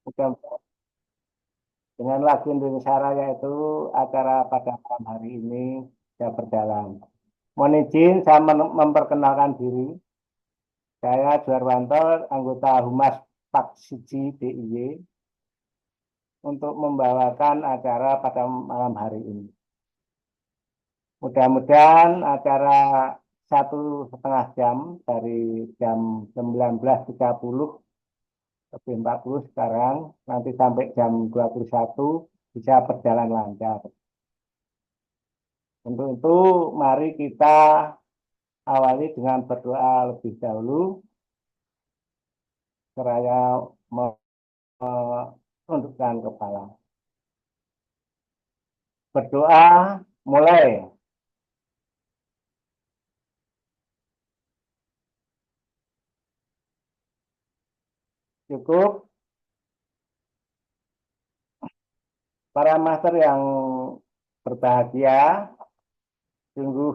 Mudah-mudahan dengan lagu Indonesia Raya itu acara pada malam hari ini sudah berjalan. Mohon izin saya memperkenalkan diri. Saya Juarwanto, anggota Humas Pak Siji DIY untuk membawakan acara pada malam hari ini. Mudah-mudahan acara 1,5 jam dari jam 19.30 lebih 40 sekarang, nanti sampai jam 21 bisa berjalan lancar. Untuk itu, mari kita awali dengan berdoa lebih dahulu, seraya menundukkan kepala. Berdoa mulai. Cukup. Para master yang berbahagia, sungguh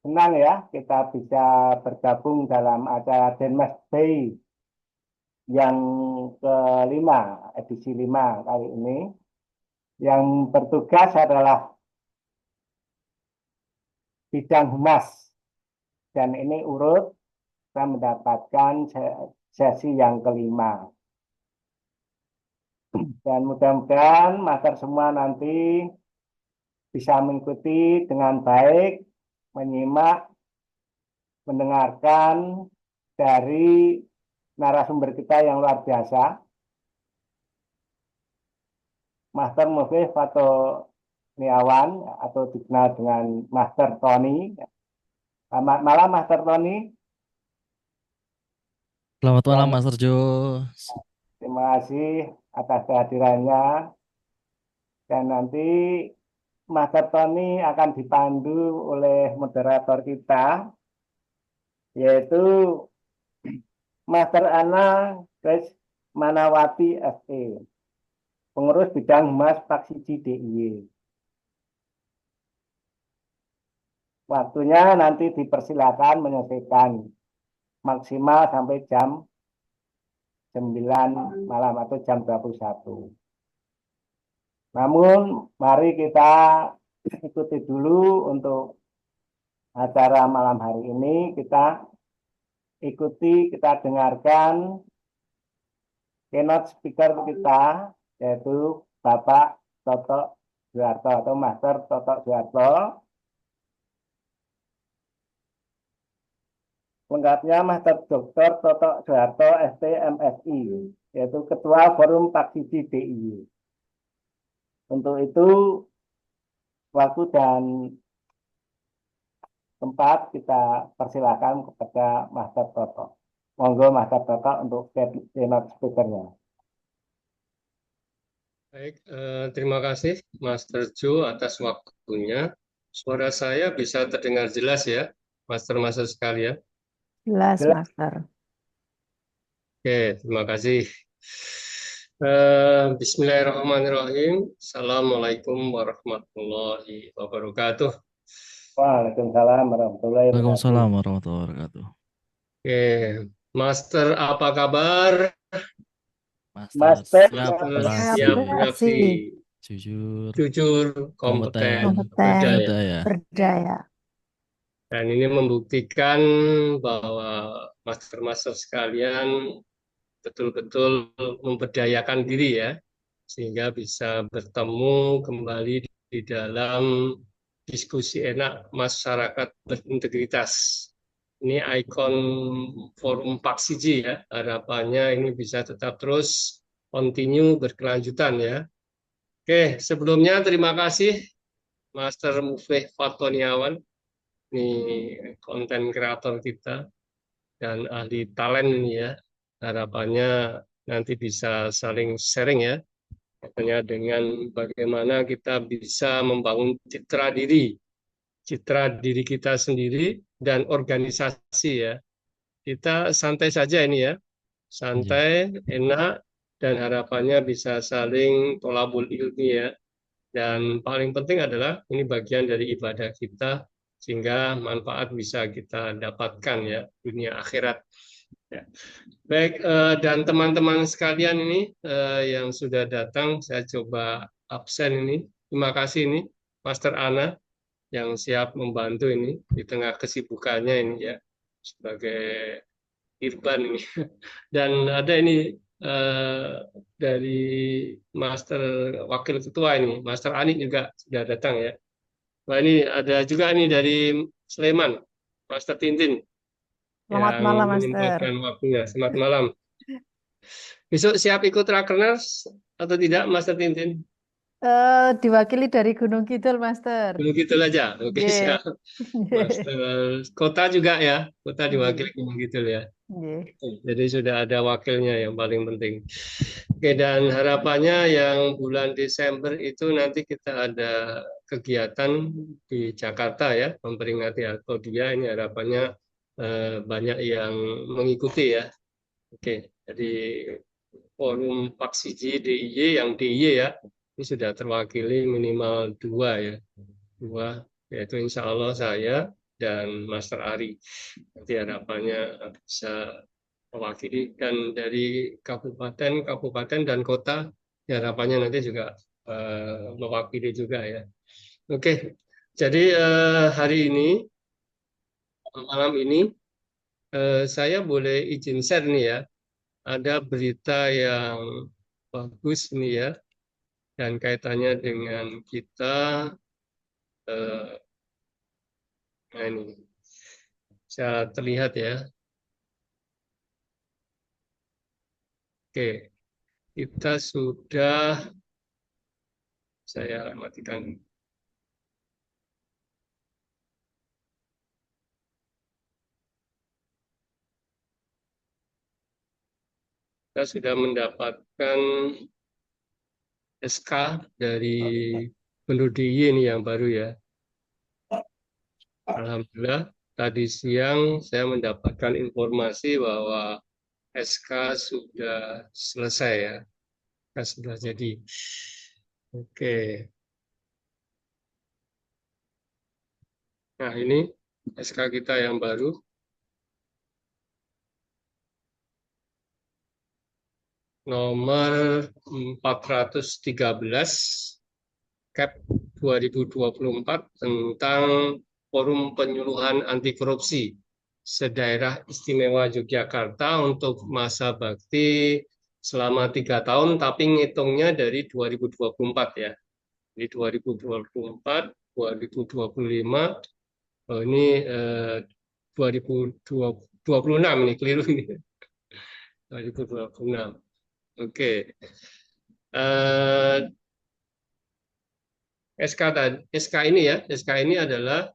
senang ya kita bisa bergabung dalam acara Denmas Day yang kelima, edisi 5 kali ini. Yang bertugas adalah bidang humas. Dan ini urut kita mendapatkan sesi yang kelima. Dan mudah-mudahan master semua nanti bisa mengikuti dengan baik, menyimak, mendengarkan dari narasumber kita yang luar biasa, Master Mufih Fatoniawan atau dikenal dengan Master Tony. Selamat malam Master Tony. Selamat malam Dan Mas Serjo. terima kasih atas kehadirannya. Dan nanti Master Tony akan dipandu oleh moderator kita, yaitu Master Ana Kris Manawati SE, pengurus bidang Humas Paksiji DIY. Waktunya nanti dipersilakan menyelesaikan maksimal sampai jam 9 malam atau jam 21. Namun mari kita ikuti dulu untuk acara malam hari ini, kita ikuti, kita dengarkan keynote speaker kita, yaitu Bapak Toto Soeharto atau Master Toto Soeharto. Lengkapnya Master Dr. Toto Soeharto ST.MSI, yaitu Ketua Forum Paksiji DIY. Untuk itu, waktu dan tempat kita persilakan kepada Master Toto. Monggo Master Toto untuk keynote speaker-nya. Baik, terima kasih Master Jo atas waktunya. Suara saya bisa terdengar jelas ya, Master-Master sekalian. Jelas, Master. Oke, terima kasih. Bismillahirrahmanirrahim. Assalamualaikum warahmatullahi wabarakatuh. Waalaikumsalam warahmatullahi wabarakatuh. Waalaikumsalam warahmatullahi wabarakatuh. Oke, Master apa kabar? Master siap Siap beraksi, beraksi, jujur, jujur, kompeten, berdaya. berdaya. Dan ini membuktikan bahwa master-master sekalian betul-betul memberdayakan diri ya, sehingga bisa bertemu kembali di dalam diskusi enak masyarakat berintegritas. Ini ikon forum Paksiji ya, harapannya ini bisa tetap terus continue berkelanjutan ya. Oke, sebelumnya terima kasih Master Mufih Fatoniawan, ini konten kreator kita dan ahli talent ini ya. Harapannya nanti bisa saling sharing ya, katanya dengan bagaimana kita bisa membangun citra diri kita sendiri dan organisasi ya. Kita santai saja ini ya, santai, enak, dan harapannya bisa saling tolabul ilmi ya. Dan paling penting adalah ini bagian dari ibadah kita, sehingga manfaat bisa kita dapatkan ya, dunia akhirat. Ya. Baik, dan teman-teman sekalian ini yang sudah datang, saya coba absen ini. Terima kasih ini, Master Ana yang siap membantu ini di tengah kesibukannya ini ya sebagai Irban ini. Dan ada ini dari Master Wakil Ketua ini, Master Ani juga sudah datang ya. Wah ini ada juga ini dari Sleman, Master Tintin Selamat yang malam, Master. menyempatkan waktunya. Selamat malam. Besok siap ikut Rakernas atau tidak, Master Tintin? Diwakili dari Gunung Kidul, Master. Begitu aja. Oke, Nggih. siap. Master Kota juga ya, Kota diwakili gitu ya. Nggih. Jadi sudah ada wakilnya yang paling penting. Oke, dan harapannya yang bulan Desember itu nanti kita ada kegiatan di Jakarta ya, memperingati Alkodia. Ini harapannya banyak yang mengikuti ya. Oke, jadi forum Paksiji DIY yang DIY ya, ini sudah terwakili minimal 2 ya. 2, yaitu insya Allah saya dan Master Ari. Nanti harapannya bisa mewakili, dan dari kabupaten dan kota harapannya nanti juga mewakili juga ya. Oke, jadi hari ini malam ini saya boleh izin share nih ya, ada berita yang bagus nih ya, dan kaitannya dengan kita nah ini bisa terlihat ya. Oke, kita sudah, saya matikan. Kita sudah mendapatkan SK dari Gubernur DIY ini yang baru ya. Alhamdulillah, tadi siang saya mendapatkan informasi bahwa SK sudah selesai ya. SK sudah jadi. Oke. Nah ini SK kita yang baru. Nomor 413 Cap 2024 tentang Forum Penyuluhan Anti Korupsi Sedaerah Istimewa Yogyakarta untuk masa bakti selama 3 tahun, tapi ngitungnya dari 2024 ya. Di 2024, 2025, ini 2026 ini keliru ini. 2026. Oke. SK ini ya, SK ini adalah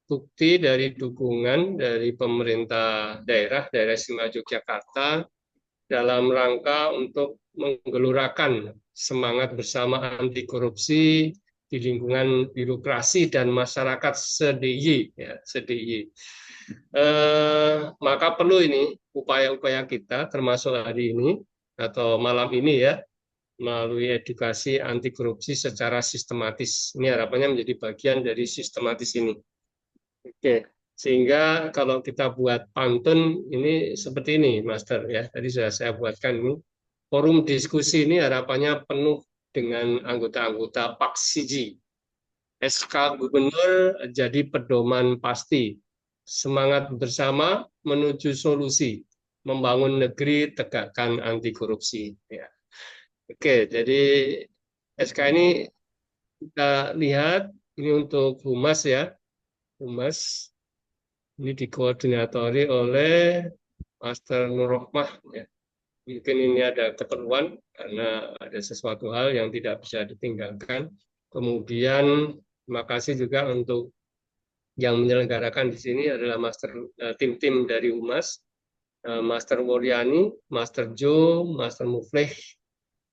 bukti dari dukungan dari pemerintah daerah Istimewa Yogyakarta dalam rangka untuk menggelurakan semangat bersama anti korupsi di lingkungan birokrasi dan masyarakat se-DIY ya, se-DIY. Maka perlu ini upaya-upaya kita termasuk hari ini atau malam ini ya, melalui edukasi anti korupsi secara sistematis. Ini harapannya menjadi bagian dari sistematis ini. Oke, sehingga kalau kita buat pantun ini seperti ini, Master ya. Tadi sudah saya buatkan ini. Forum diskusi ini harapannya penuh dengan anggota-anggota Paksiji. SK Gubernur jadi pedoman pasti. Semangat bersama menuju solusi. Membangun negeri, tegakkan anti korupsi. Ya. Oke, jadi SK ini kita lihat ini untuk Humas ya. Humas ini dikoordinatori oleh Master Nurrohmah ya. Mungkin ini ada keperluan karena ada sesuatu hal yang tidak bisa ditinggalkan. Kemudian terima kasih juga untuk yang menyelenggarakan di sini adalah tim-tim dari Humas, Master Wuryani, Master Jo, Master Muflih,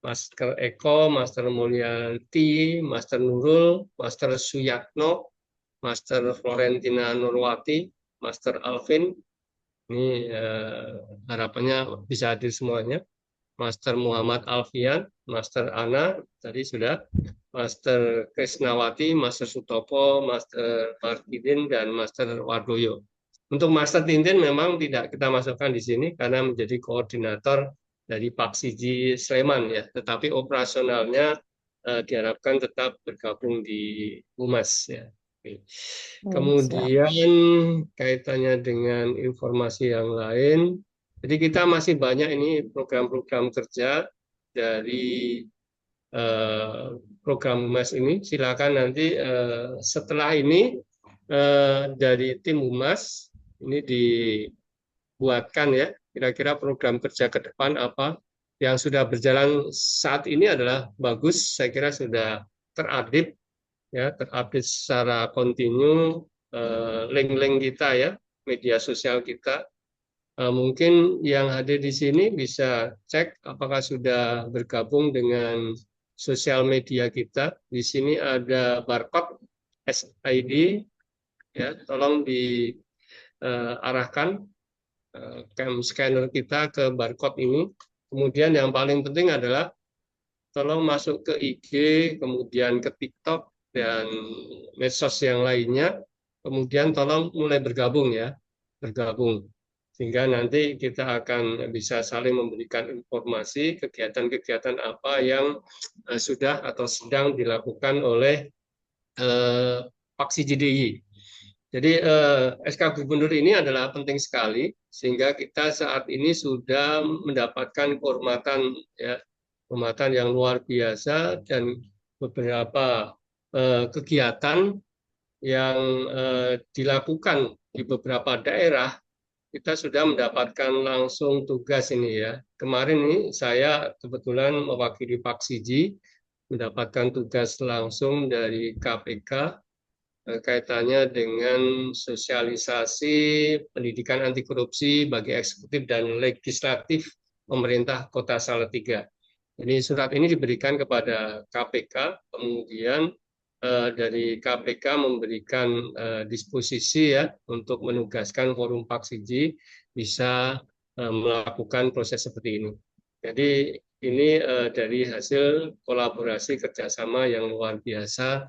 Master Eko, Master Mulyanti, Master Nurul, Master Suyatno, Master Florentina Nurwati, Master Alvin. Ini harapannya bisa hadir semuanya. Master Muhammad Alfian, Master Ana, tadi sudah. Master Krisnawati, Master Sutopo, Master Markidin, dan Master Wardoyo. Untuk Master Tintin memang tidak kita masukkan di sini karena menjadi koordinator dari Pak Siji Sleman ya, tetapi operasionalnya diharapkan tetap bergabung di Humas ya. Oke. Siap. Kemudian kaitannya dengan informasi yang lain, jadi kita masih banyak ini program-program kerja dari program Humas ini. Silakan nanti setelah ini dari tim Humas ini dibuatkan ya, kira-kira program kerja ke depan apa yang sudah berjalan saat ini adalah bagus, saya kira sudah terupdate ya, terupdate secara kontinu link-link kita ya, media sosial kita. Mungkin yang hadir di sini bisa cek apakah sudah bergabung dengan sosial media kita. Di sini ada barcode SID ya, tolong diarahkan cam scanner kita ke barcode ini. Kemudian yang paling penting adalah tolong masuk ke IG, kemudian ke TikTok dan medsos yang lainnya. Kemudian tolong mulai bergabung ya, bergabung. Sehingga nanti kita akan bisa saling memberikan informasi kegiatan-kegiatan apa yang sudah atau sedang dilakukan oleh Paksi JDI. Jadi SK Gubernur ini adalah penting sekali sehingga kita saat ini sudah mendapatkan kehormatan ya, kehormatan yang luar biasa dan beberapa kegiatan yang dilakukan di beberapa daerah kita sudah mendapatkan langsung tugas ini ya. Kemarin ini saya kebetulan mewakili Pak Siji mendapatkan tugas langsung dari KPK kaitannya dengan sosialisasi pendidikan anti korupsi bagi eksekutif dan legislatif pemerintah Kota Salatiga. Jadi surat ini diberikan kepada KPK, kemudian dari KPK memberikan disposisi ya untuk menugaskan forum Pak Siji bisa melakukan proses seperti ini. Jadi ini dari hasil kolaborasi kerjasama yang luar biasa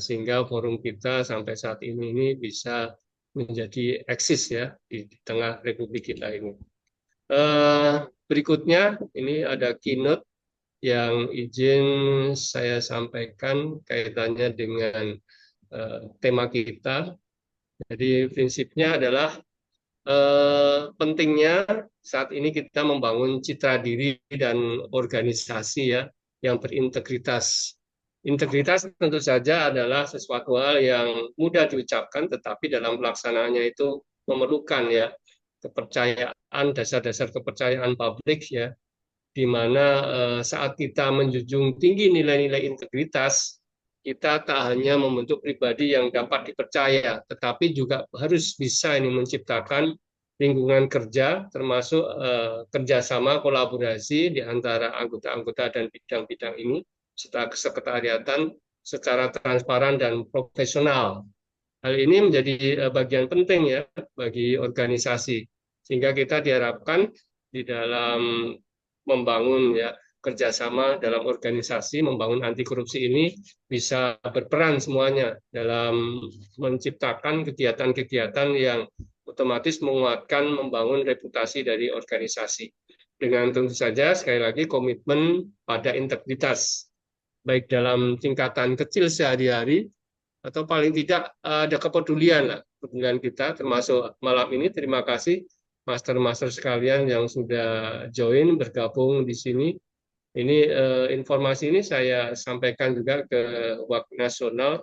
sehingga forum kita sampai saat ini bisa menjadi eksis ya di tengah Republik kita ini. Berikutnya ini ada keynote yang izin saya sampaikan kaitannya dengan tema kita. Jadi prinsipnya adalah pentingnya saat ini kita membangun citra diri dan organisasi ya yang berintegritas. Integritas tentu saja adalah sesuatu hal yang mudah diucapkan, tetapi dalam pelaksanaannya itu memerlukan ya kepercayaan, dasar-dasar kepercayaan publik ya, di mana saat kita menjunjung tinggi nilai-nilai integritas, kita tak hanya membentuk pribadi yang dapat dipercaya, tetapi juga harus bisa ini menciptakan lingkungan kerja, termasuk kerjasama kolaborasi di antara anggota-anggota dan bidang-bidang ini, serta kesekretariatan secara transparan dan profesional. Hal ini menjadi bagian penting ya bagi organisasi, sehingga kita diharapkan di dalam membangun ya kerjasama dalam organisasi, membangun anti korupsi ini bisa berperan semuanya dalam menciptakan kegiatan-kegiatan yang otomatis menguatkan, membangun reputasi dari organisasi. Dengan tentu saja sekali lagi komitmen pada integritas, baik dalam tingkatan kecil sehari-hari atau paling tidak ada kepedulian lah, kepedulian kita termasuk malam ini. Terima kasih master-master sekalian yang sudah join bergabung di sini. Ini informasi ini saya sampaikan juga ke Wakil Nasional,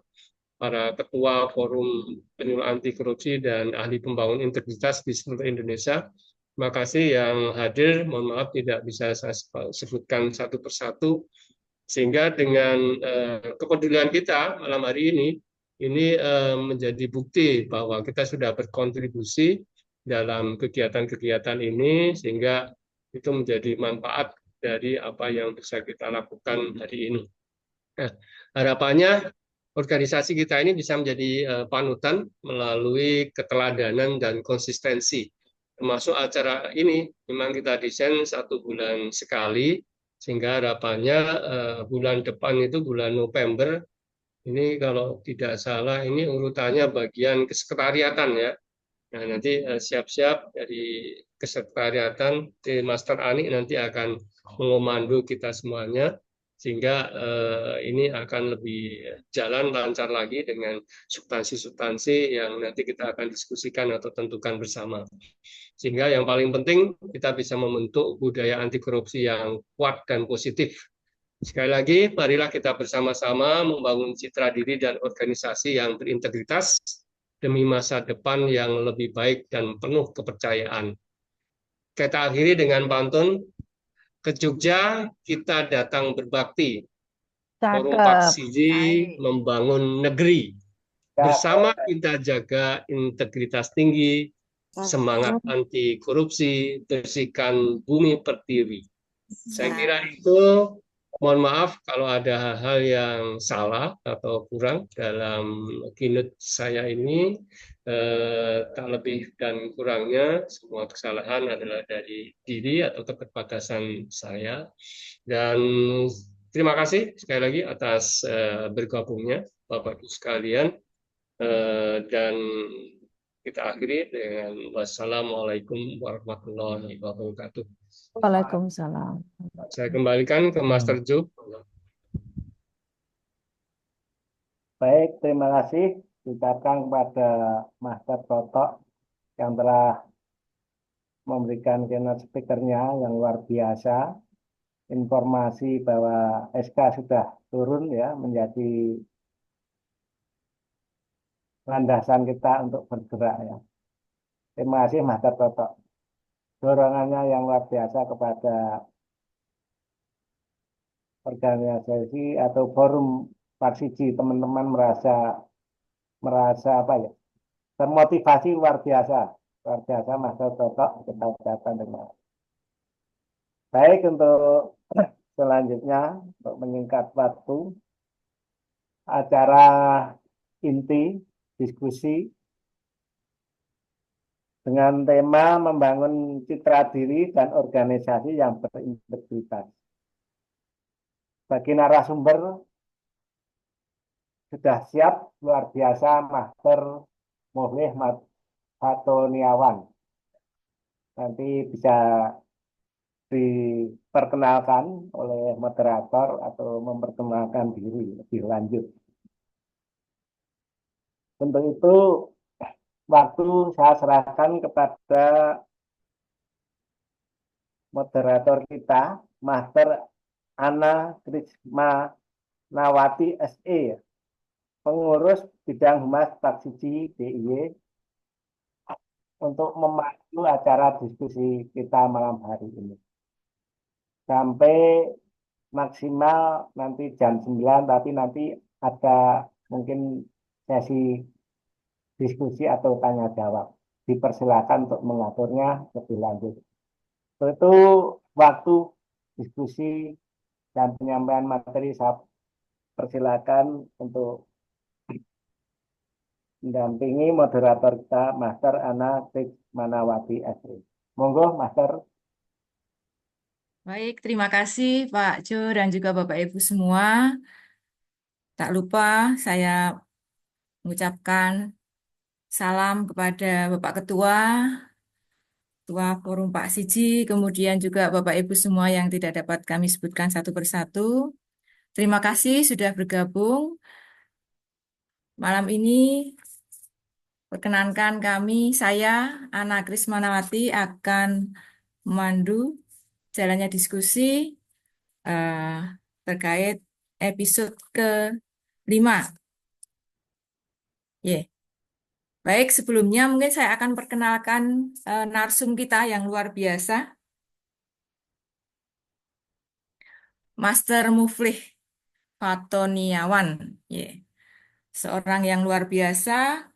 para ketua forum penyuluh anti korupsi dan ahli pembangun integritas di seluruh Indonesia. Terima kasih yang hadir. Mohon maaf tidak bisa saya sebutkan satu persatu. Sehingga dengan kepedulian kita malam hari ini menjadi bukti bahwa kita sudah berkontribusi dalam kegiatan-kegiatan ini, sehingga itu menjadi manfaat dari apa yang bisa kita lakukan hari ini. Nah, harapannya organisasi kita ini bisa menjadi panutan melalui keteladanan dan konsistensi. Termasuk acara ini memang kita desain 1 bulan sekali, sehingga harapannya bulan depan itu bulan November, ini kalau tidak salah ini urutannya bagian kesekretariatan ya. Nah, nanti siap-siap dari kesekretariatan di Master Ani nanti akan mengomando kita semuanya sehingga ini akan lebih jalan lancar lagi dengan substansi-substansi yang nanti kita akan diskusikan atau tentukan bersama. Sehingga yang paling penting kita bisa membentuk budaya anti korupsi yang kuat dan positif. Sekali lagi, marilah kita bersama-sama membangun citra diri dan organisasi yang berintegritas demi masa depan yang lebih baik dan penuh kepercayaan. Kita akhiri dengan pantun, ke Jogja kita datang berbakti, Forum Pak Cakep. Siji Baik. membangun negeri. Bersama kita jaga integritas tinggi, semangat anti korupsi, bersihkan bumi pertiwi. Saya kira itu, mohon maaf kalau ada hal-hal yang salah atau kurang dalam keynote saya ini. Tak lebih dan kurangnya, semua kesalahan adalah dari diri atau keterbatasan saya. Dan terima kasih sekali lagi atas bergabungnya Bapak Ibu sekalian. Dan kita akhiri dengan wassalamualaikum warahmatullahi wabarakatuh. Waalaikumsalam. Saya kembalikan ke Master Joe. Baik, terima kasih diucapkan kepada Master Toto yang telah memberikan keynote speaker-nya yang luar biasa. Informasi bahwa SK sudah turun ya menjadi landasan kita untuk bergerak ya. Terima kasih Master Toto. Dorongannya yang luar biasa kepada organisasi atau forum Paksiji, teman-teman merasa apa ya, termotivasi luar biasa Master Toto, kita ucapkan terima kasih. Baik, untuk selanjutnya untuk menyingkat waktu, acara inti diskusi dengan tema membangun citra diri dan organisasi yang berintegritas. Bagi narasumber sudah siap luar biasa Master Muhlih Fatoniawan. Nanti bisa diperkenalkan oleh moderator atau memperkenalkan diri lebih lanjut. Untuk itu waktu saya serahkan kepada moderator kita, Master Ana Krisma Nawati SE, pengurus bidang Humas Paksiji DIY, untuk memandu acara diskusi kita malam hari ini. Sampai maksimal nanti jam 9, tapi nanti ada mungkin sesi diskusi atau tanya jawab. Dipersilakan untuk mengaturnya lebih lanjut. Itu waktu diskusi dan penyampaian materi saya persilakan untuk mendampingi moderator kita, Master Ana Manawati SE. Monggo, Master. Baik, terima kasih Pak Jo dan juga Bapak Ibu semua. Tak lupa saya mengucapkan salam kepada Bapak Ketua Forum Pak Siji, kemudian juga Bapak Ibu semua yang tidak dapat kami sebutkan satu persatu. Terima kasih sudah bergabung. Malam ini perkenankan saya, Ana Krismanawati, akan memandu jalannya diskusi terkait episode ke-5. Baik, sebelumnya mungkin saya akan perkenalkan narsum kita yang luar biasa, Master Muflih Fatoniawan. Seorang yang luar biasa,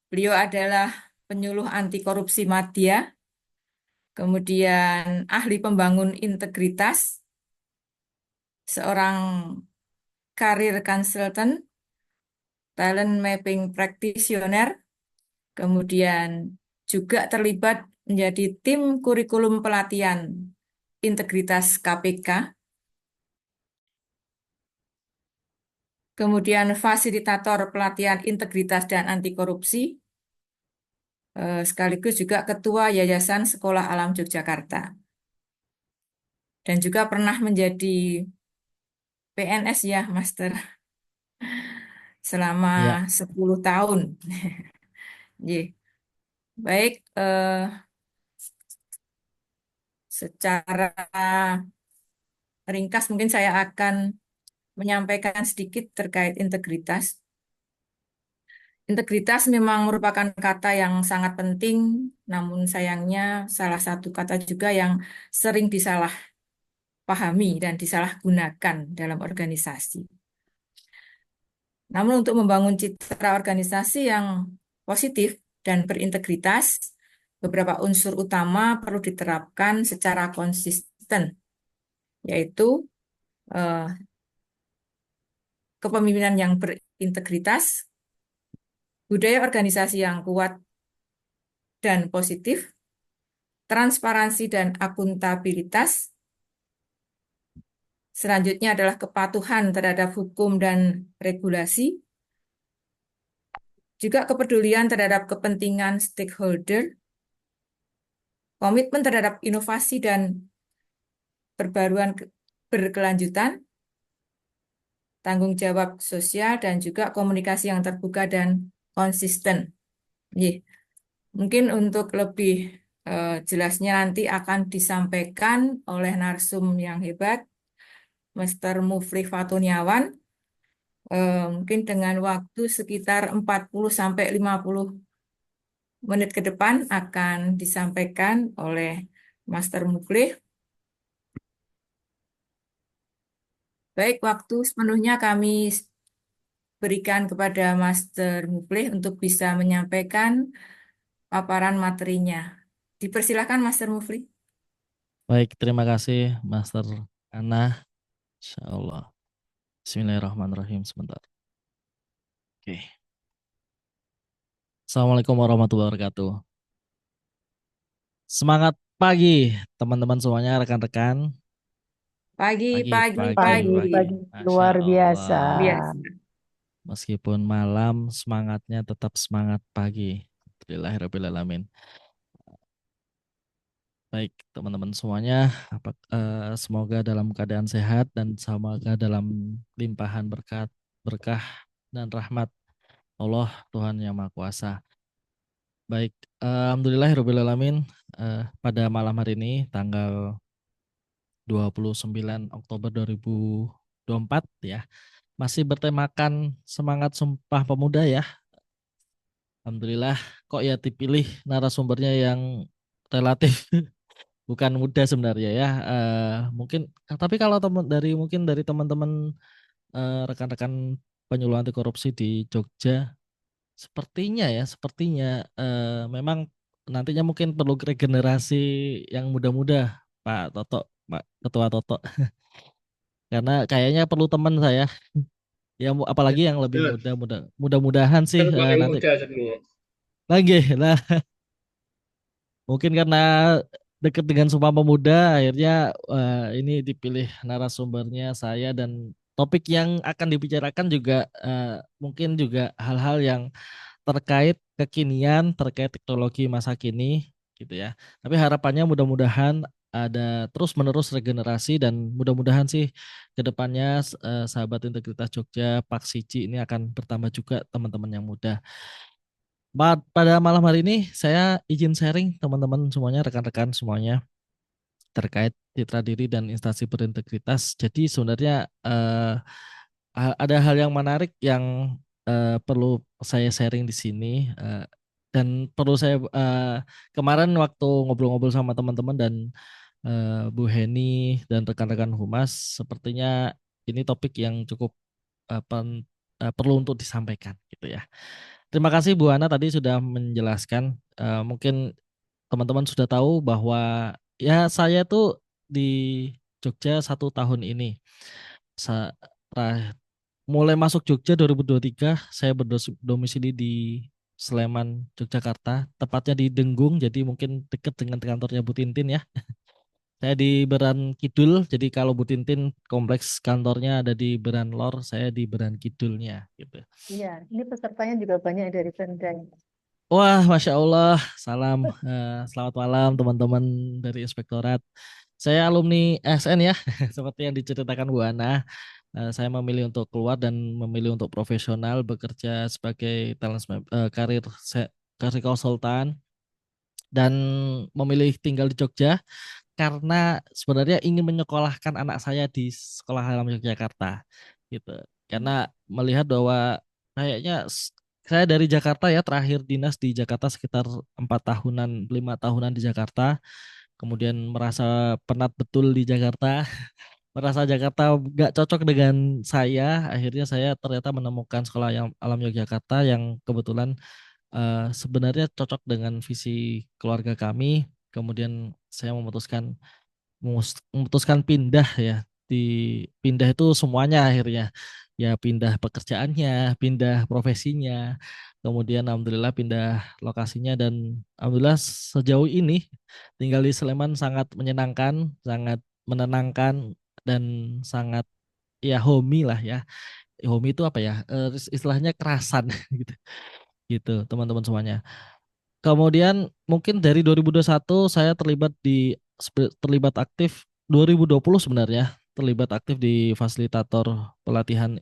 beliau adalah penyuluh anti korupsi Madya, kemudian ahli pembangun integritas, seorang karir consultant, talent mapping practitioner, kemudian juga terlibat menjadi tim kurikulum pelatihan integritas KPK, kemudian fasilitator pelatihan integritas dan anti korupsi, sekaligus juga Ketua Yayasan Sekolah Alam Yogyakarta. Dan juga pernah menjadi PNS ya, Master, selama Ya, 10 tahun. Ye. Baik, secara ringkas mungkin saya akan menyampaikan sedikit terkait integritas. Integritas memang merupakan kata yang sangat penting, namun sayangnya salah satu kata juga yang sering disalahpahami dan disalahgunakan dalam organisasi. Namun untuk membangun citra organisasi yang positif dan berintegritas, beberapa unsur utama perlu diterapkan secara konsisten, yaitu eh, kepemimpinan yang berintegritas, budaya organisasi yang kuat dan positif, transparansi dan akuntabilitas. Selanjutnya adalah kepatuhan terhadap hukum dan regulasi, juga kepedulian terhadap kepentingan stakeholder, komitmen terhadap inovasi dan perbaruan berkelanjutan, tanggung jawab sosial, dan juga komunikasi yang terbuka dan konsisten. Nih, mungkin untuk lebih jelasnya nanti akan disampaikan oleh narsum yang hebat, Mr. Mufli Fatuniawan, mungkin dengan waktu sekitar 40 sampai 50 menit ke depan akan disampaikan oleh Master Mufli. Baik, waktu sepenuhnya kami berikan kepada Master Mufli untuk bisa menyampaikan paparan materinya. Dipersilakan Master Mufli. baik. Terima kasih, Master Ana. Insya Allah. Bismillahirrahmanirrahim. Sebentar. Oke. Assalamualaikum warahmatullahi wabarakatuh. Semangat pagi, teman-teman semuanya, rekan-rekan. Pagi, Pagi, pagi, pagi, pagi. pagi. Masya Luar biasa. Allah. Biasa. Meskipun malam, semangatnya tetap semangat pagi. Alhamdulillahirrahmanirrahim. Baik, teman-teman semuanya, semoga dalam keadaan sehat dan semoga dalam limpahan berkah dan rahmat Allah Tuhan Yang Maha Kuasa. Baik, alhamdulillahirrahmanirrahim. Pada malam hari ini tanggal 29 Oktober 2024 ya, masih bertemakan semangat Sumpah Pemuda ya. Alhamdulillah, kok ya dipilih narasumbernya yang relatif bukan muda sebenarnya ya. Mungkin tapi kalau mungkin dari teman-teman rekan-rekan penyuluh anti korupsi di Jogja, sepertinya memang nantinya mungkin perlu regenerasi yang muda-muda, Pak Toto, Pak Ketua Toto. Karena kayaknya perlu teman saya, ya Ya, apalagi yang lebih betul. muda-muda. Mudah-mudahan sih Betul, paling nanti muda sebenarnya. lagi. Nah, mungkin karena dekat dengan Sumpah Pemuda, akhirnya ini dipilih narasumbernya saya dan topik yang akan dibicarakan juga mungkin juga hal-hal yang terkait kekinian, terkait teknologi masa kini gitu ya. Tapi harapannya mudah-mudahan ada terus-menerus regenerasi dan mudah-mudahan sih ke depannya sahabat integritas Jogja Pak Siji ini akan bertambah juga teman-teman yang muda. Pada malam hari ini saya izin sharing teman-teman semuanya, rekan-rekan semuanya terkait citra diri dan instansi berintegritas. Jadi sebenarnya ada hal yang menarik yang perlu saya sharing di sini dan perlu saya kemarin waktu ngobrol-ngobrol sama teman-teman dan Bu Heni dan rekan-rekan Humas, sepertinya ini topik yang cukup perlu untuk disampaikan gitu ya. Terima kasih Bu Ana tadi sudah menjelaskan. Mungkin teman-teman sudah tahu bahwa ya saya tuh di Jogja 1 tahun ini. Sa- Mulai masuk Jogja 2023, saya berdomisili di Sleman, Yogyakarta, tepatnya di Denggung, jadi mungkin dekat dengan kantornya Bu Tintin ya. Saya di Beran Kidul, jadi kalau Bu Tintin kompleks kantornya ada di Beran Lor, saya di Beran Kidulnya gitu. Iya, ini pesertanya juga banyak dari Pemda. Wah, Masya Allah. Salam, selamat malam teman-teman dari Inspektorat. Saya alumni SN ya, seperti yang diceritakan Bu Ana. Saya memilih untuk keluar dan memilih untuk profesional bekerja sebagai karir konsultan dan memilih tinggal di Jogja karena sebenarnya ingin menyekolahkan anak saya di Sekolah Alam Yogyakarta gitu. Karena melihat bahwa kayaknya saya dari Jakarta ya, terakhir dinas di Jakarta sekitar 4 tahunan, 5 tahunan di Jakarta. Kemudian merasa penat betul di Jakarta, merasa Jakarta gak cocok dengan saya. Akhirnya saya ternyata menemukan Sekolah yang Alam Yogyakarta yang kebetulan sebenarnya cocok dengan visi keluarga kami. Kemudian saya memutuskan pindah ya. Pindah itu semuanya akhirnya. Ya pindah pekerjaannya, pindah profesinya. Kemudian alhamdulillah pindah lokasinya dan alhamdulillah sejauh ini tinggal di Sleman sangat menyenangkan, sangat menenangkan dan sangat ya homey lah ya. Homey itu apa ya? Istilahnya kerasan gitu. Gitu, teman-teman semuanya. Kemudian mungkin dari 2021 saya terlibat aktif 2020 sebenarnya terlibat aktif di fasilitator pelatihan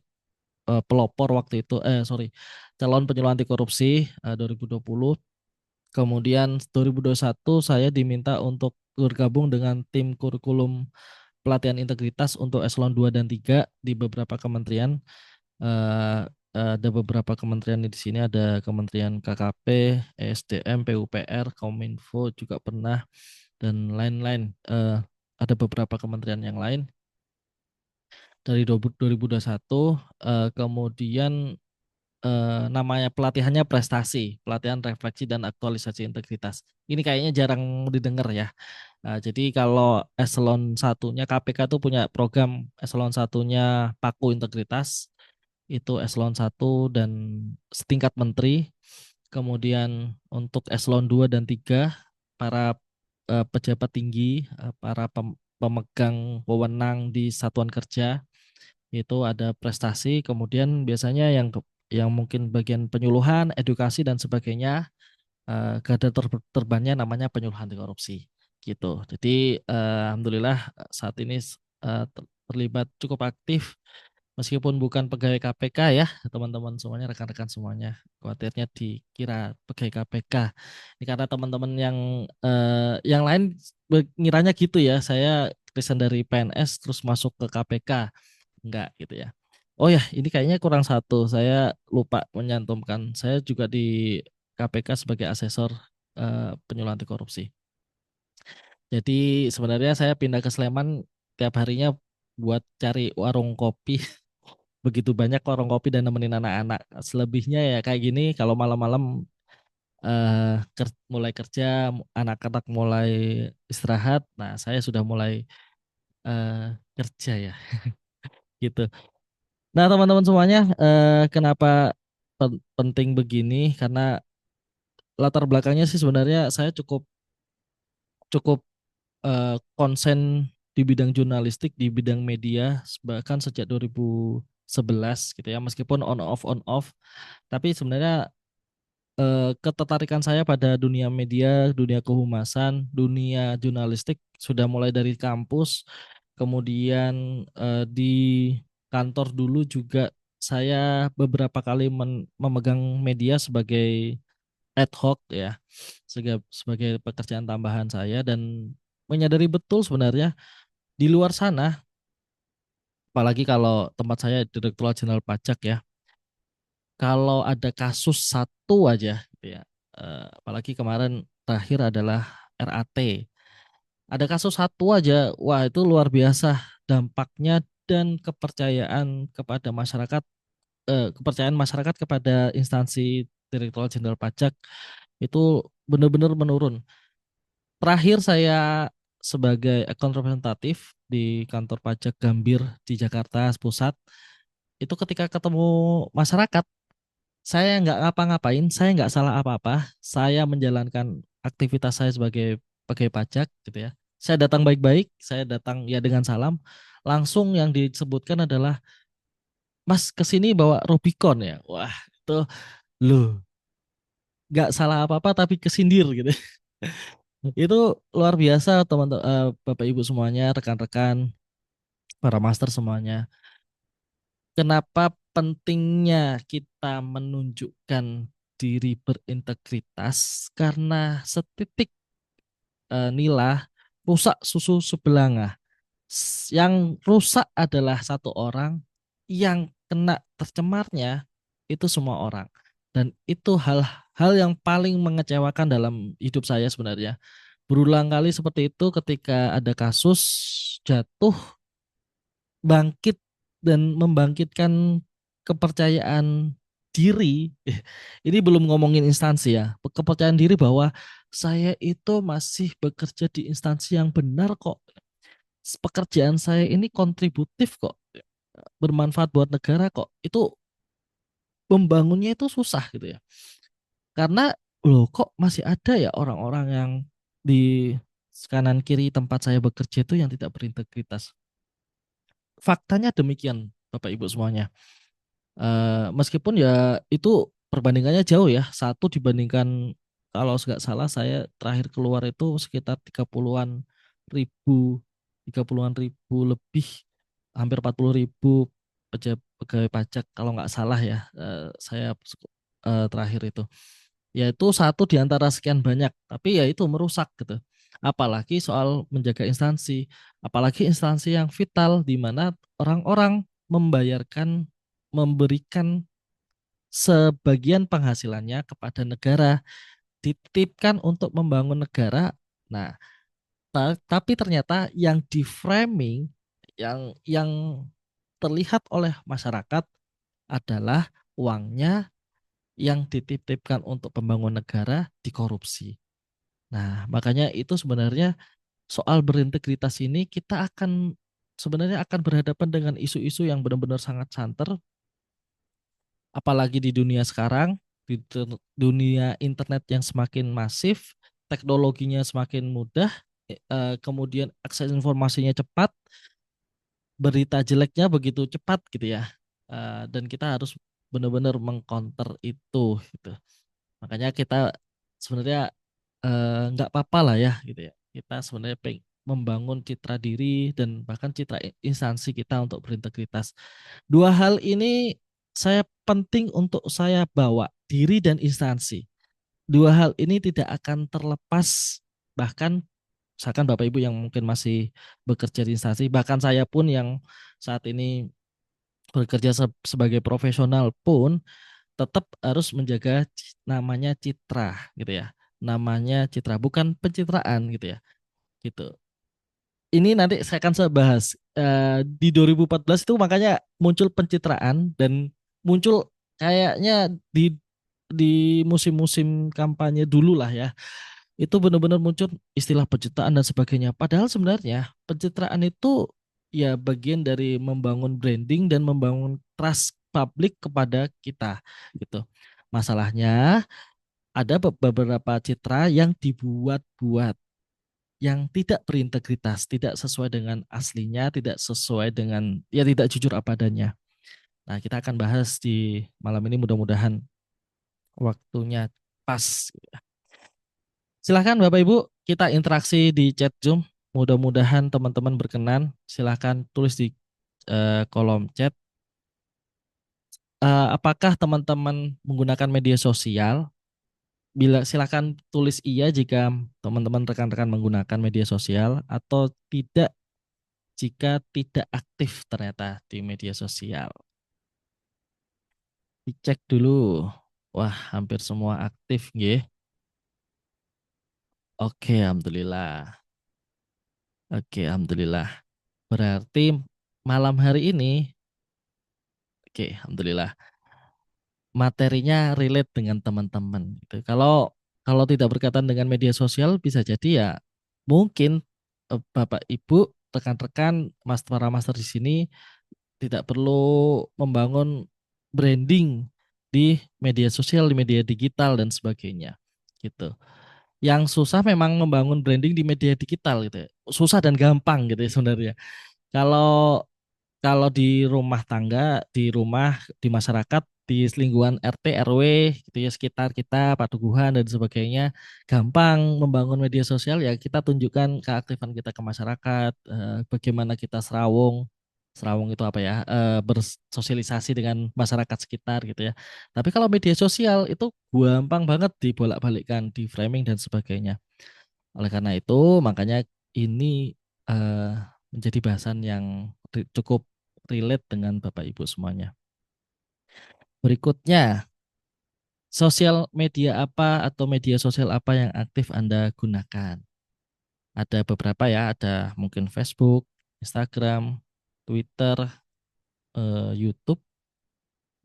pelopor waktu itu sorry calon penyuluh anti korupsi 2020. Kemudian 2021 saya diminta untuk bergabung dengan tim kurikulum pelatihan integritas untuk eselon 2 dan 3 di beberapa kementerian. eh, ada beberapa kementerian di sini, ada Kementerian KKP, ESDM, PUPR, Kominfo juga pernah dan lain-lain. Ada beberapa kementerian yang lain dari 2021. Kemudian namanya pelatihannya prestasi, pelatihan refleksi dan aktualisasi integritas. Ini kayaknya jarang didengar ya. Jadi kalau eselon satunya KPK tuh punya program eselon satunya Paku Integritas, itu eselon satu dan setingkat menteri. Kemudian untuk eselon 2 dan 3 para pejabat tinggi, para pemegang wewenang di satuan kerja itu ada prestasi. Kemudian biasanya yang mungkin bagian penyuluhan, edukasi dan sebagainya, garda terbannya namanya penyuluh anti korupsi gitu. Jadi alhamdulillah saat ini terlibat cukup aktif meskipun bukan pegawai KPK ya, teman-teman semuanya, rekan-rekan semuanya. Khawatirnya dikira pegawai KPK. Ini karena teman-teman yang lain ngiranya gitu ya, saya resign dari PNS terus masuk ke KPK. Enggak gitu ya. Oh ya, ini kayaknya kurang satu. Saya lupa menyantumkan. Saya juga di KPK sebagai asesor penyuluh anti korupsi. Jadi sebenarnya saya pindah ke Sleman tiap harinya buat cari warung kopi. Begitu banyak warung kopi dan nemenin anak-anak. Selebihnya ya kayak gini, kalau malam-malam mulai kerja, anak-anak mulai istirahat. Nah, saya sudah mulai eh, kerja ya, gitu. Nah, teman-teman semuanya, kenapa penting begini? Karena latar belakangnya sih sebenarnya saya cukup cukup konsen di bidang jurnalistik, di bidang media, bahkan sejak 2011 gitu ya, meskipun on off, tapi sebenarnya ketertarikan saya pada dunia media, dunia kehumasan, dunia jurnalistik sudah mulai dari kampus, kemudian di kantor dulu juga saya beberapa kali memegang media sebagai ad hoc ya, sebagai pekerjaan tambahan saya dan menyadari betul sebenarnya di luar sana, apalagi kalau tempat saya Direktorat Jenderal Pajak ya, kalau ada kasus satu aja gitu ya, apalagi kemarin terakhir adalah RAT, ada kasus satu aja, wah itu luar biasa dampaknya dan kepercayaan masyarakat kepada instansi Direktorat Jenderal Pajak itu benar-benar menurun. Terakhir saya sebagai account representatif di kantor pajak Gambir di Jakarta Pusat, itu ketika ketemu masyarakat, saya nggak ngapa-ngapain, saya nggak salah apa-apa, saya menjalankan aktivitas saya sebagai pegawai pajak gitu ya. Saya datang baik-baik, saya datang ya dengan salam, langsung yang disebutkan adalah, Mas kesini bawa Rubicon ya, wah itu loh. nggak salah apa-apa tapi kesindir gitu. Itu luar biasa teman-teman, Bapak Ibu semuanya, rekan-rekan, para master semuanya. Kenapa pentingnya kita menunjukkan diri berintegritas? Karena setitik nila rusak susu sebelanga. Yang rusak adalah satu orang, yang kena tercemarnya itu semua orang. Dan itu hal-hal yang paling mengecewakan dalam hidup saya sebenarnya. Berulang kali seperti itu ketika ada kasus jatuh, bangkit dan membangkitkan kepercayaan diri. Ini belum ngomongin instansi ya. Kepercayaan diri bahwa saya itu masih bekerja di instansi yang benar kok. Pekerjaan saya ini kontributif kok, bermanfaat buat negara kok. Itu membangunnya itu susah gitu ya. Karena loh kok masih ada ya orang-orang yang di kanan kiri tempat saya bekerja itu yang tidak berintegritas. Faktanya demikian, Bapak Ibu semuanya. Meskipun ya itu perbandingannya jauh ya, satu dibandingkan kalau nggak salah saya terakhir keluar itu sekitar 30-an ribu, 30-an ribu lebih, hampir 40 ribu pegawai pajak kalau nggak salah ya, saya terakhir itu. Yaitu satu di antara sekian banyak, tapi ya itu merusak gitu. Apalagi soal menjaga instansi, apalagi instansi yang vital di mana orang-orang membayarkan, memberikan sebagian penghasilannya kepada negara, dititipkan untuk membangun negara. Nah, tapi ternyata yang di framing, yang terlihat oleh masyarakat adalah uangnya yang dititipkan untuk pembangunan negara dikorupsi. Nah, makanya itu sebenarnya soal berintegritas ini kita akan sebenarnya akan berhadapan dengan isu-isu yang benar-benar sangat santer, apalagi di dunia sekarang, di dunia internet yang semakin masif, teknologinya semakin mudah, kemudian akses informasinya cepat, berita jeleknya begitu cepat gitu ya. Dan kita harus benar-benar mengcounter itu gitu. Makanya kita sebenarnya nggak apa-apa lah ya gitu ya. Kita sebenarnya membangun citra diri dan bahkan citra instansi kita untuk berintegritas. Dua hal ini saya penting untuk saya bawa, diri dan instansi. Dua hal ini tidak akan terlepas, bahkan misalkan Bapak Ibu yang mungkin masih bekerja di instansi, bahkan saya pun yang saat ini bekerja sebagai profesional pun tetap harus menjaga namanya citra gitu ya. Namanya citra, bukan pencitraan gitu ya. Gitu. Ini nanti saya akan bahas. Di 2014 itu makanya muncul pencitraan dan muncul kayaknya di musim-musim kampanye dulu lah ya. Itu benar-benar muncul istilah pencitraan dan sebagainya. Padahal sebenarnya pencitraan itu ya bagian dari membangun branding dan membangun trust publik kepada kita gitu. Masalahnya ada beberapa citra yang dibuat-buat, yang tidak berintegritas, tidak sesuai dengan aslinya, tidak sesuai dengan, ya tidak jujur apa adanya. Nah, kita akan bahas di malam ini, mudah-mudahan waktunya pas. Silahkan Bapak Ibu, kita interaksi di chat Zoom. Mudah-mudahan teman-teman berkenan. Silahkan tulis di kolom chat. Apakah teman-teman menggunakan media sosial? Bila silakan tulis iya jika teman-teman rekan-rekan menggunakan media sosial, atau tidak jika tidak aktif ternyata di media sosial. Dicek dulu. Wah, hampir semua aktif nggih. Oke, alhamdulillah. Oke, alhamdulillah. Berarti malam hari ini, oke, alhamdulillah, materinya relate dengan teman-teman gitu. Kalau tidak berkaitan dengan media sosial bisa jadi ya mungkin Bapak Ibu, rekan-rekan, para master di sini tidak perlu membangun branding di media sosial, di media digital dan sebagainya gitu. Yang susah memang membangun branding di media digital gitu ya. Susah dan gampang gitu ya sebenarnya. Kalau kalau di rumah tangga, di rumah, di masyarakat di lingkungan RT RW gitu ya, sekitar kita, Padukuhan dan sebagainya, gampang membangun media sosial ya, kita tunjukkan keaktifan kita ke masyarakat, bagaimana kita serawung. Serawung itu apa ya? Bersosialisasi dengan masyarakat sekitar gitu ya. Tapi kalau media sosial itu gampang banget dibolak-balikkan, di framing dan sebagainya. Oleh karena itu, makanya ini eh, menjadi bahasan yang cukup relate dengan Bapak Ibu semuanya. Berikutnya, sosial media apa atau media sosial apa yang aktif Anda gunakan? Ada beberapa ya, ada mungkin Facebook, Instagram, Twitter, YouTube,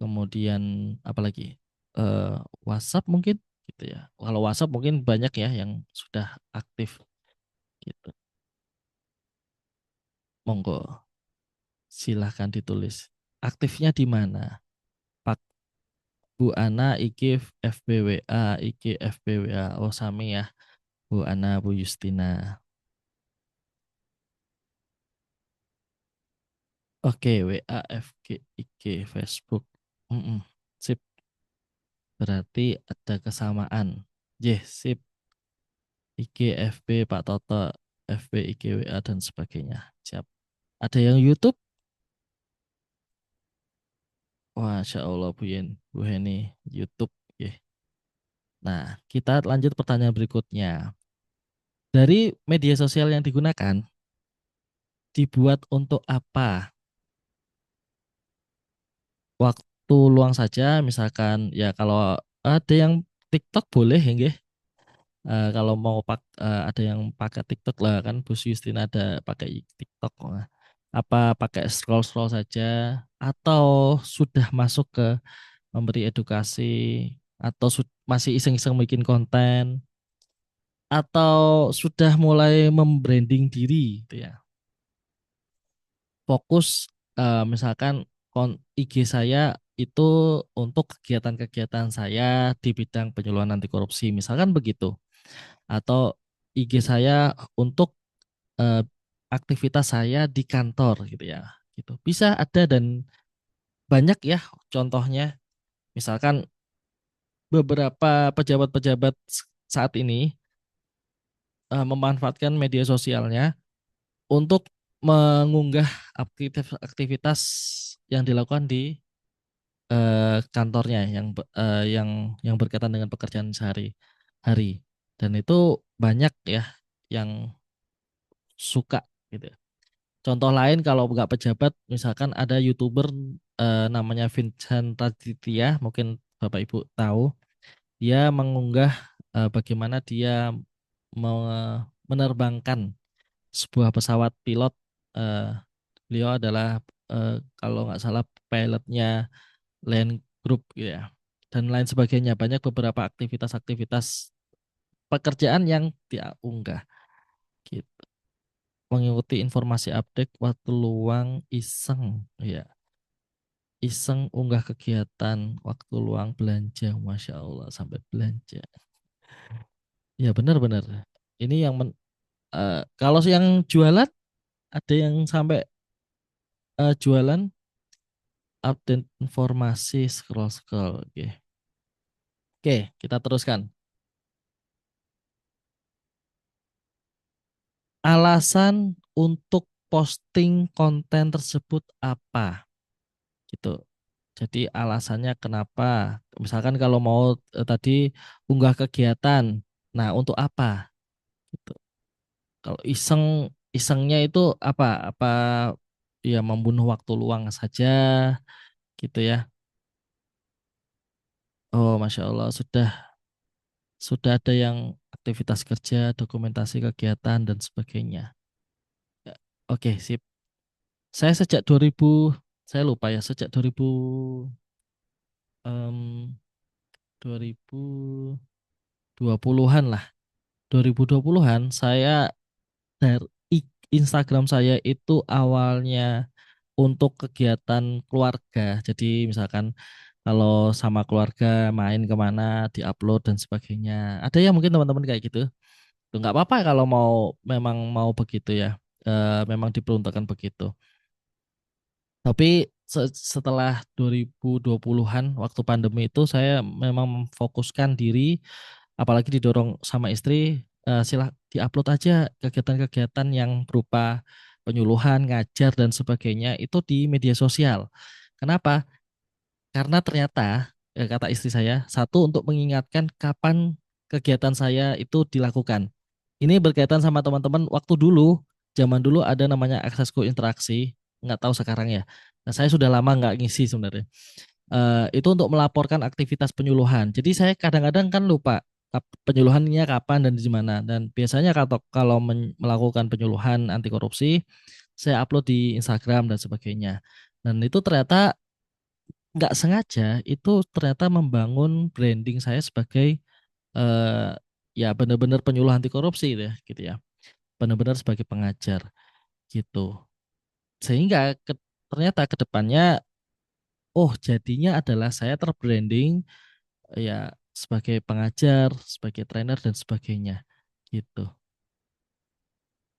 kemudian apa lagi? Eh, WhatsApp mungkin gitu ya. Kalau WhatsApp mungkin banyak ya yang sudah aktif gitu. Monggo, silahkan ditulis. Aktifnya di mana? Pak Bu Ana, IG, FBWA, IG, FBWA. Oh, sami ya. Bu Ana, Bu Justina. Oke, WA, FG, IG, Facebook. Mm-mm. Sip, berarti ada kesamaan. Sip. IG, FB, Pak Toto, FB, IG, WA, dan sebagainya. Siap. Ada yang YouTube? Wah, Masya Allah, Bu Yen, Bu Heni, YouTube. Ye. Nah, kita lanjut pertanyaan berikutnya. Dari media sosial yang digunakan, dibuat untuk apa? Waktu luang saja, misalkan ya kalau ada yang TikTok boleh ya, nggih. Kalau mau ada yang pakai TikTok lah kan, Bu Justin ada pakai TikTok. Nah, apa pakai scroll-scroll saja atau sudah masuk ke memberi edukasi atau masih iseng-iseng bikin konten atau sudah mulai membranding diri gitu ya. Fokus misalkan IG saya itu untuk kegiatan-kegiatan saya di bidang penyuluhan anti korupsi misalkan begitu, atau IG saya untuk eh, aktivitas saya di kantor gitu ya, gitu bisa ada dan banyak ya contohnya. Misalkan beberapa pejabat-pejabat saat ini memanfaatkan media sosialnya untuk mengunggah aktivitas yang dilakukan di kantornya yang berkaitan dengan pekerjaan sehari-hari, dan itu banyak ya yang suka gitu. Contoh lain kalau nggak pejabat, misalkan ada YouTuber namanya Vincent Raditya, mungkin Bapak Ibu tahu, dia mengunggah bagaimana dia menerbangkan sebuah pesawat pilot. eh, Beliau adalah kalau nggak salah pilotnya Land Group gitu ya, dan lain sebagainya. Banyak beberapa aktivitas-aktivitas pekerjaan yang dia unggah gitu. Mengikuti informasi update waktu luang, iseng ya, iseng unggah kegiatan waktu luang, belanja, Masya Allah sampai belanja. Ya benar-benar ini yang kalau yang jualan, ada yang sampai jualan update informasi, scroll-scroll. Oke. Oke, kita teruskan. Alasan untuk posting konten tersebut apa? Gitu. Jadi alasannya kenapa? Misalkan kalau mau tadi unggah kegiatan, nah untuk apa? Gitu. Kalau isengnya itu apa? Apa ya membunuh waktu luang saja gitu ya? Oh, Masya Allah, sudah ada yang aktivitas kerja, dokumentasi kegiatan dan sebagainya. Ya, oke, sip. Saya sejak 2000, saya lupa ya, sejak 2020-an lah. 2020-an saya dari Instagram saya itu awalnya untuk kegiatan keluarga. Jadi misalkan kalau sama keluarga main kemana, diupload dan sebagainya. Ada ya mungkin teman-teman kayak gitu. Tuh, nggak apa-apa kalau memang mau begitu ya. Memang diperuntukkan begitu. Tapi setelah 2020-an waktu pandemi itu saya memang memfokuskan diri, apalagi didorong sama istri, silah diupload aja kegiatan-kegiatan yang berupa penyuluhan, ngajar dan sebagainya itu di media sosial. Kenapa? Karena ternyata kata istri saya, satu untuk mengingatkan kapan kegiatan saya itu dilakukan. Ini berkaitan sama teman-teman waktu dulu, zaman dulu ada namanya eksesku interaksi, nggak tahu sekarang ya. Nah, saya sudah lama nggak ngisi sebenarnya. Itu untuk melaporkan aktivitas penyuluhan. Jadi saya kadang-kadang kan lupa penyuluhannya kapan dan di mana. Dan biasanya kalau melakukan penyuluhan anti korupsi, saya upload di Instagram dan sebagainya. Dan itu ternyata nggak sengaja itu ternyata membangun branding saya sebagai eh, ya benar-benar penyuluh anti korupsi gitu ya, benar-benar sebagai pengajar gitu, sehingga ternyata ke depannya oh jadinya adalah saya terbranding ya sebagai pengajar, sebagai trainer dan sebagainya gitu.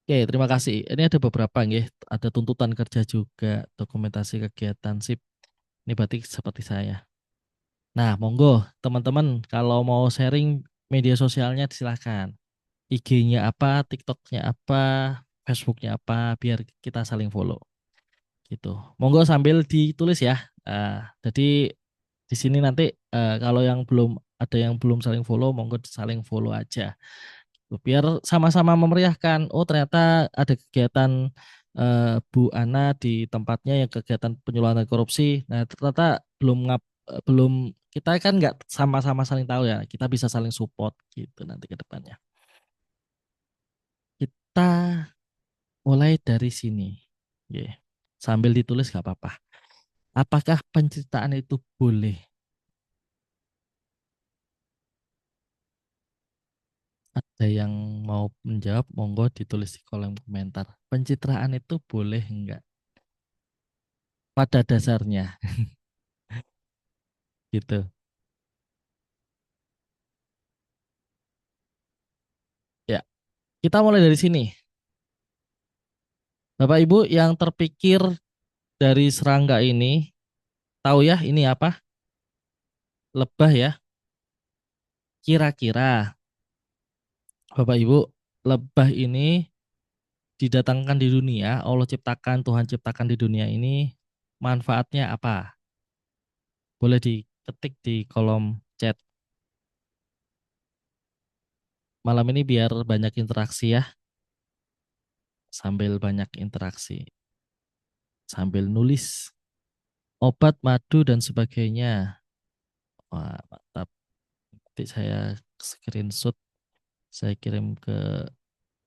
Oke, terima kasih. Ini ada beberapa nggih, ada tuntutan kerja juga, dokumentasi kegiatan sip. Ini berarti seperti saya. Nah, monggo teman-teman kalau mau sharing media sosialnya silahkan. IG-nya apa, TikTok-nya apa, Facebook-nya apa, biar kita saling follow. Gitu. Monggo sambil ditulis ya. Jadi di sini nanti kalau yang belum ada yang belum saling follow, monggo saling follow aja. Biar sama-sama memeriahkan. Oh ternyata ada kegiatan Bu Ana di tempatnya yang kegiatan penyuluhan anti korupsi. Nah ternyata belum kita kan nggak sama-sama saling tahu ya. Kita bisa saling support gitu nanti ke depannya. Kita mulai dari sini. Oke. Sambil ditulis nggak apa-apa. Apakah penceritaan itu boleh? Ada yang mau menjawab, monggo ditulis di kolom komentar. Pencitraan itu boleh enggak? Pada dasarnya, gitu. Ya, kita mulai dari sini. Bapak Ibu yang terpikir dari serangga ini, tahu ya ini apa? Lebah ya. Kira-kira Bapak Ibu, lebah ini didatangkan di dunia, Allah ciptakan, Tuhan ciptakan di dunia ini, manfaatnya apa? Boleh diketik di kolom chat. Malam ini biar banyak interaksi ya, sambil banyak interaksi, sambil nulis obat, madu dan sebagainya. Wah, mantap. Nanti saya screenshot, saya kirim ke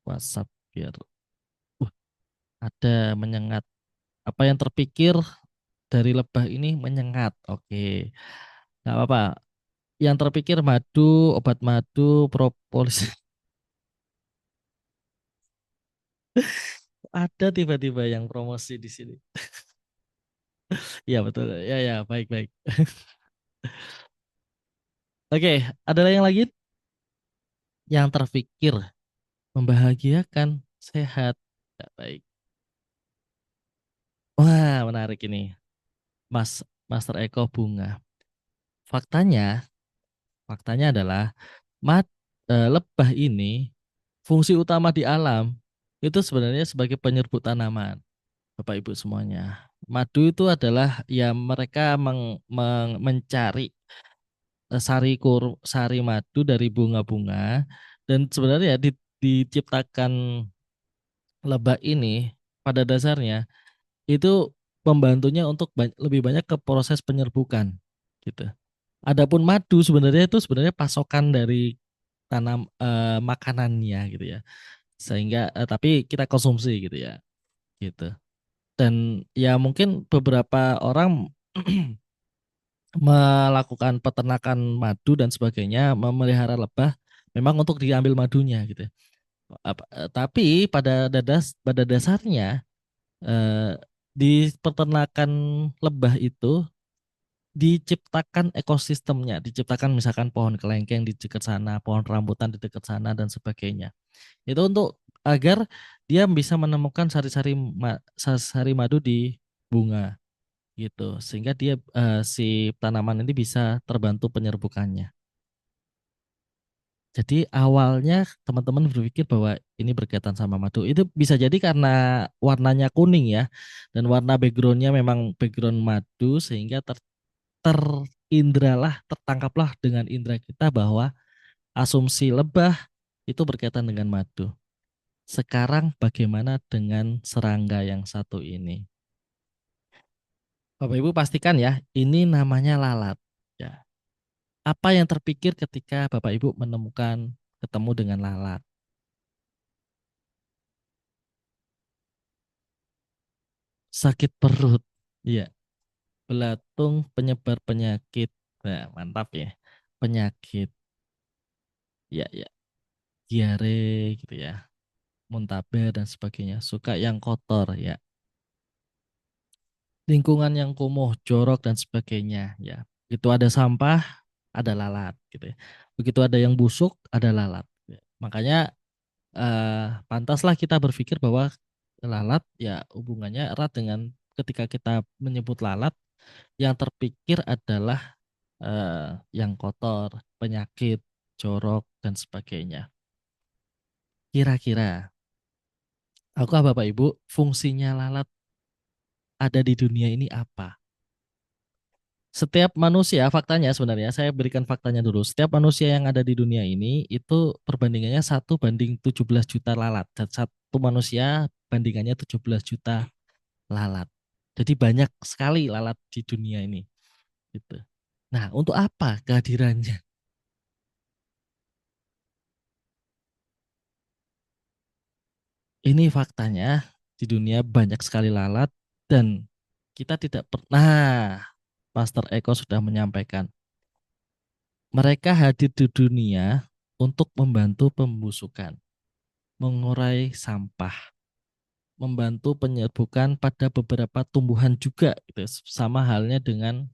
WhatsApp biar uh, ada menyengat. Apa yang terpikir dari lebah ini menyengat. Oke, nggak apa-apa. Yang terpikir madu, obat madu, propolis. Ada tiba-tiba yang promosi di sini. Iya betul. Ya ya, baik-baik. Oke, ada yang lagi yang terpikir membahagiakan, sehat. Ya, baik. Wah, menarik ini. Master Eko Bunga. Faktanya, faktanya adalah lebah ini fungsi utama di alam itu sebenarnya sebagai penyerbuk tanaman. Bapak Ibu semuanya. Madu itu adalah ya mereka mencari sari madu dari bunga-bunga dan sebenarnya diciptakan lebah ini pada dasarnya itu membantunya untuk lebih banyak ke proses penyerbukan gitu. Adapun madu sebenarnya itu sebenarnya pasokan dari tanam makanannya gitu ya. Sehingga tapi kita konsumsi gitu ya. Gitu. Dan ya mungkin beberapa orang melakukan peternakan madu dan sebagainya, memelihara lebah memang untuk diambil madunya gitu. Tapi pada dasarnya eh, di peternakan lebah itu diciptakan ekosistemnya, diciptakan misalkan pohon kelengkeng di dekat sana, pohon rambutan di dekat sana dan sebagainya. Itu untuk agar dia bisa menemukan sari-sari madu di bunga gitu, sehingga dia si tanaman ini bisa terbantu penyerbukannya. Jadi awalnya teman-teman berpikir bahwa ini berkaitan sama madu. Itu bisa jadi karena warnanya kuning ya, dan warna backgroundnya memang background madu, sehingga terindralah, tertangkaplah dengan indera kita bahwa asumsi lebah itu berkaitan dengan madu. Sekarang bagaimana dengan serangga yang satu ini? Bapak Ibu pastikan ya, ini namanya lalat. Ya. Apa yang terpikir ketika Bapak Ibu menemukan ketemu dengan lalat? Sakit perut. Iya, belatung penyebar penyakit. Nah, mantap ya. Penyakit. Ya, ya. Diare gitu ya. Muntaber dan sebagainya. Suka yang kotor ya. Lingkungan yang kumuh, jorok dan sebagainya ya. Begitu ada sampah, ada lalat gitu ya. Begitu ada yang busuk, ada lalat. Ya. Makanya pantaslah kita berpikir bahwa lalat ya hubungannya erat dengan ketika kita menyebut lalat, yang terpikir adalah yang kotor, penyakit, jorok dan sebagainya. Kira-kira, aku Bapak Ibu, fungsinya lalat ada di dunia ini apa? Setiap manusia, faktanya sebenarnya, saya berikan faktanya dulu. Setiap manusia yang ada di dunia ini, itu perbandingannya 1 banding 17 juta lalat. Dan satu manusia bandingannya 17 juta lalat. Jadi banyak sekali lalat di dunia ini. Gitu. Nah, untuk apa kehadirannya? Ini faktanya, di dunia banyak sekali lalat dan kita tidak pernah, Master Eko sudah menyampaikan, mereka hadir di dunia untuk membantu pembusukan, mengurai sampah, membantu penyerbukan pada beberapa tumbuhan juga gitu. Sama halnya dengan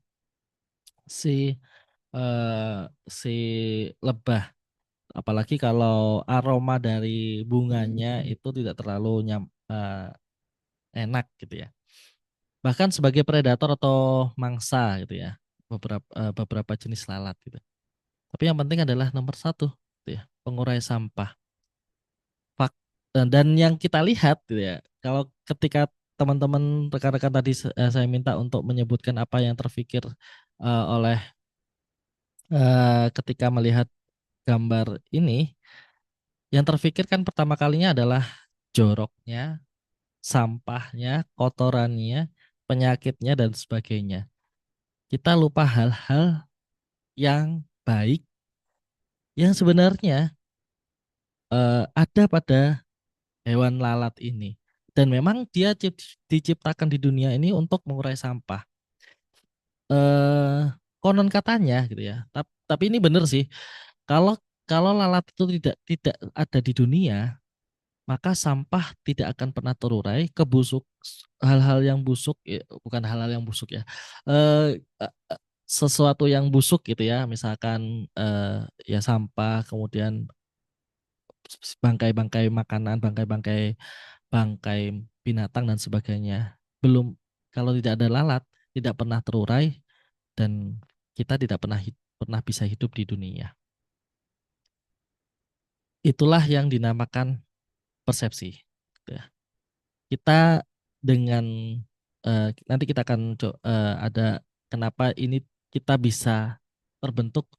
si si lebah. Apalagi kalau aroma dari bunganya itu tidak terlalu enak gitu ya. Bahkan sebagai predator atau mangsa gitu ya. Beberapa jenis lalat gitu. Tapi yang penting adalah nomor satu gitu ya, pengurai sampah. Fak- dan yang kita lihat gitu ya, kalau ketika teman-teman rekan-rekan tadi saya minta untuk menyebutkan apa yang terfikir oleh ketika melihat gambar ini, yang terfikir kan pertama kalinya adalah joroknya, sampahnya, kotorannya, penyakitnya dan sebagainya. Kita lupa hal-hal yang baik yang sebenarnya ada pada hewan lalat ini. Dan memang dia diciptakan di dunia ini untuk mengurai sampah. eh Konon katanya gitu ya. Tapi ini benar sih. Kalau kalau lalat itu tidak ada di dunia, maka sampah tidak akan pernah terurai, hal-hal yang busuk bukan hal-hal yang busuk ya. Eh eh, eh, Sesuatu yang busuk gitu ya, misalkan ya sampah, kemudian bangkai-bangkai makanan, bangkai binatang dan sebagainya. Belum, kalau tidak ada lalat, tidak pernah terurai dan kita tidak pernah bisa hidup di dunia. Itulah yang dinamakan persepsi. Ya. Kita dengan nanti kita akan ada kenapa ini kita bisa terbentuk,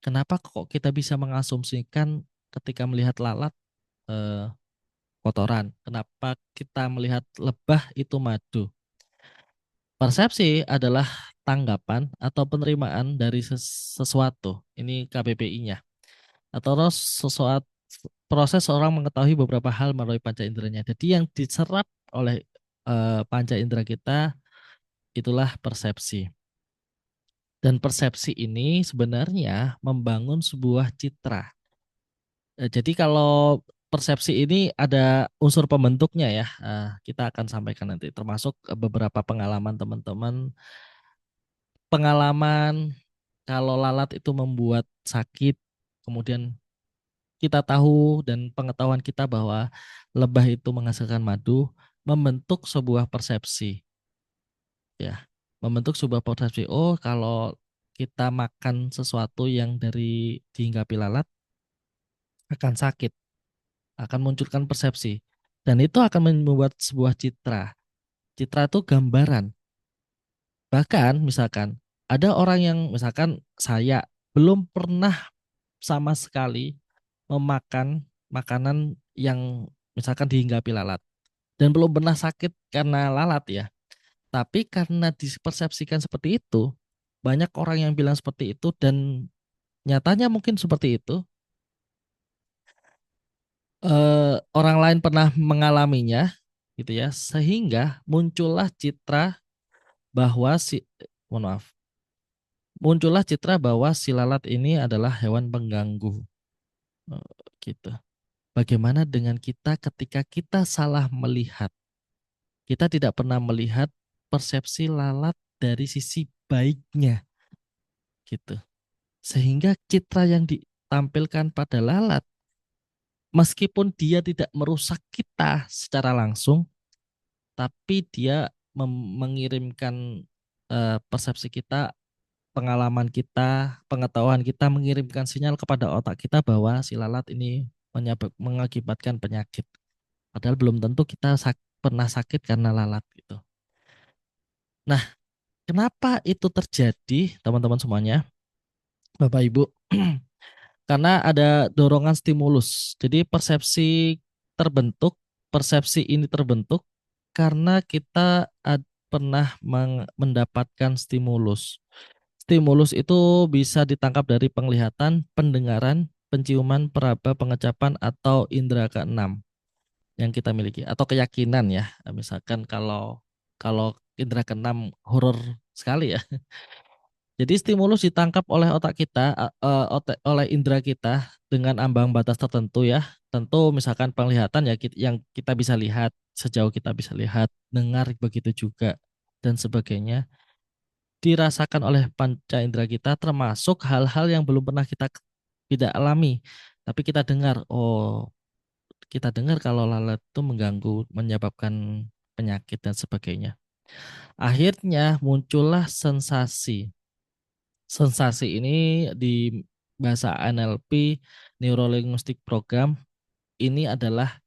kenapa kok kita bisa mengasumsikan ketika melihat lalat eh, kotoran. Kenapa kita melihat lebah itu madu? Persepsi adalah tanggapan atau penerimaan dari sesuatu. Ini KBBI-nya. Atau sesuatu proses orang mengetahui beberapa hal melalui panca inderanya. Jadi yang diserap oleh panca indera kita itulah persepsi. Dan persepsi ini sebenarnya membangun sebuah citra. Jadi kalau persepsi ini ada unsur pembentuknya ya, kita akan sampaikan nanti, termasuk beberapa pengalaman teman-teman, pengalaman kalau lalat itu membuat sakit, kemudian kita tahu dan pengetahuan kita bahwa lebah itu menghasilkan madu, membentuk sebuah persepsi, ya. membentuk sebuah persepsi. Oh, kalau kita makan sesuatu yang dari dihinggapi lalat akan sakit, akan munculkan persepsi. Dan itu akan membuat sebuah citra. Citra itu gambaran. Bahkan misalkan ada orang yang misalkan saya belum pernah sama sekali memakan makanan yang misalkan dihinggapi lalat dan belum pernah sakit karena lalat ya. Tapi karena dipersepsikan seperti itu, banyak orang yang bilang seperti itu dan nyatanya mungkin seperti itu. Orang lain pernah mengalaminya gitu ya, sehingga muncullah citra bahwa mohon maaf, muncullah citra bahwa si lalat ini adalah hewan pengganggu. Eh, gitu. Bagaimana dengan kita ketika kita salah melihat? Kita tidak pernah melihat persepsi lalat dari sisi baiknya gitu. Sehingga citra yang ditampilkan pada lalat meskipun dia tidak merusak kita secara langsung, tapi dia mengirimkan persepsi kita, pengalaman kita, pengetahuan kita mengirimkan sinyal kepada otak kita bahwa si lalat ini mengakibatkan penyakit. Padahal belum tentu kita pernah sakit karena lalat gitu. Nah, kenapa itu terjadi, teman-teman semuanya, Bapak Ibu? Karena ada dorongan stimulus. Jadi persepsi ini terbentuk karena kita pernah mendapatkan stimulus. Stimulus itu bisa ditangkap dari penglihatan, pendengaran, penciuman, peraba, pengecapan, atau indera keenam yang kita miliki atau keyakinan ya. Misalkan kalau kalau indera keenam horor sekali ya. Jadi stimulus ditangkap oleh otak kita, oleh indera kita dengan ambang batas tertentu ya. Tentu misalkan penglihatan ya yang kita bisa lihat sejauh kita bisa lihat, dengar begitu juga dan sebagainya dirasakan oleh panca indera kita termasuk hal-hal yang belum pernah kita tidak alami. Tapi kita dengar, oh kita dengar kalau lalat itu mengganggu, menyebabkan penyakit dan sebagainya. Akhirnya muncullah sensasi. Sensasi ini di bahasa NLP, Neuro Linguistic Program, ini adalah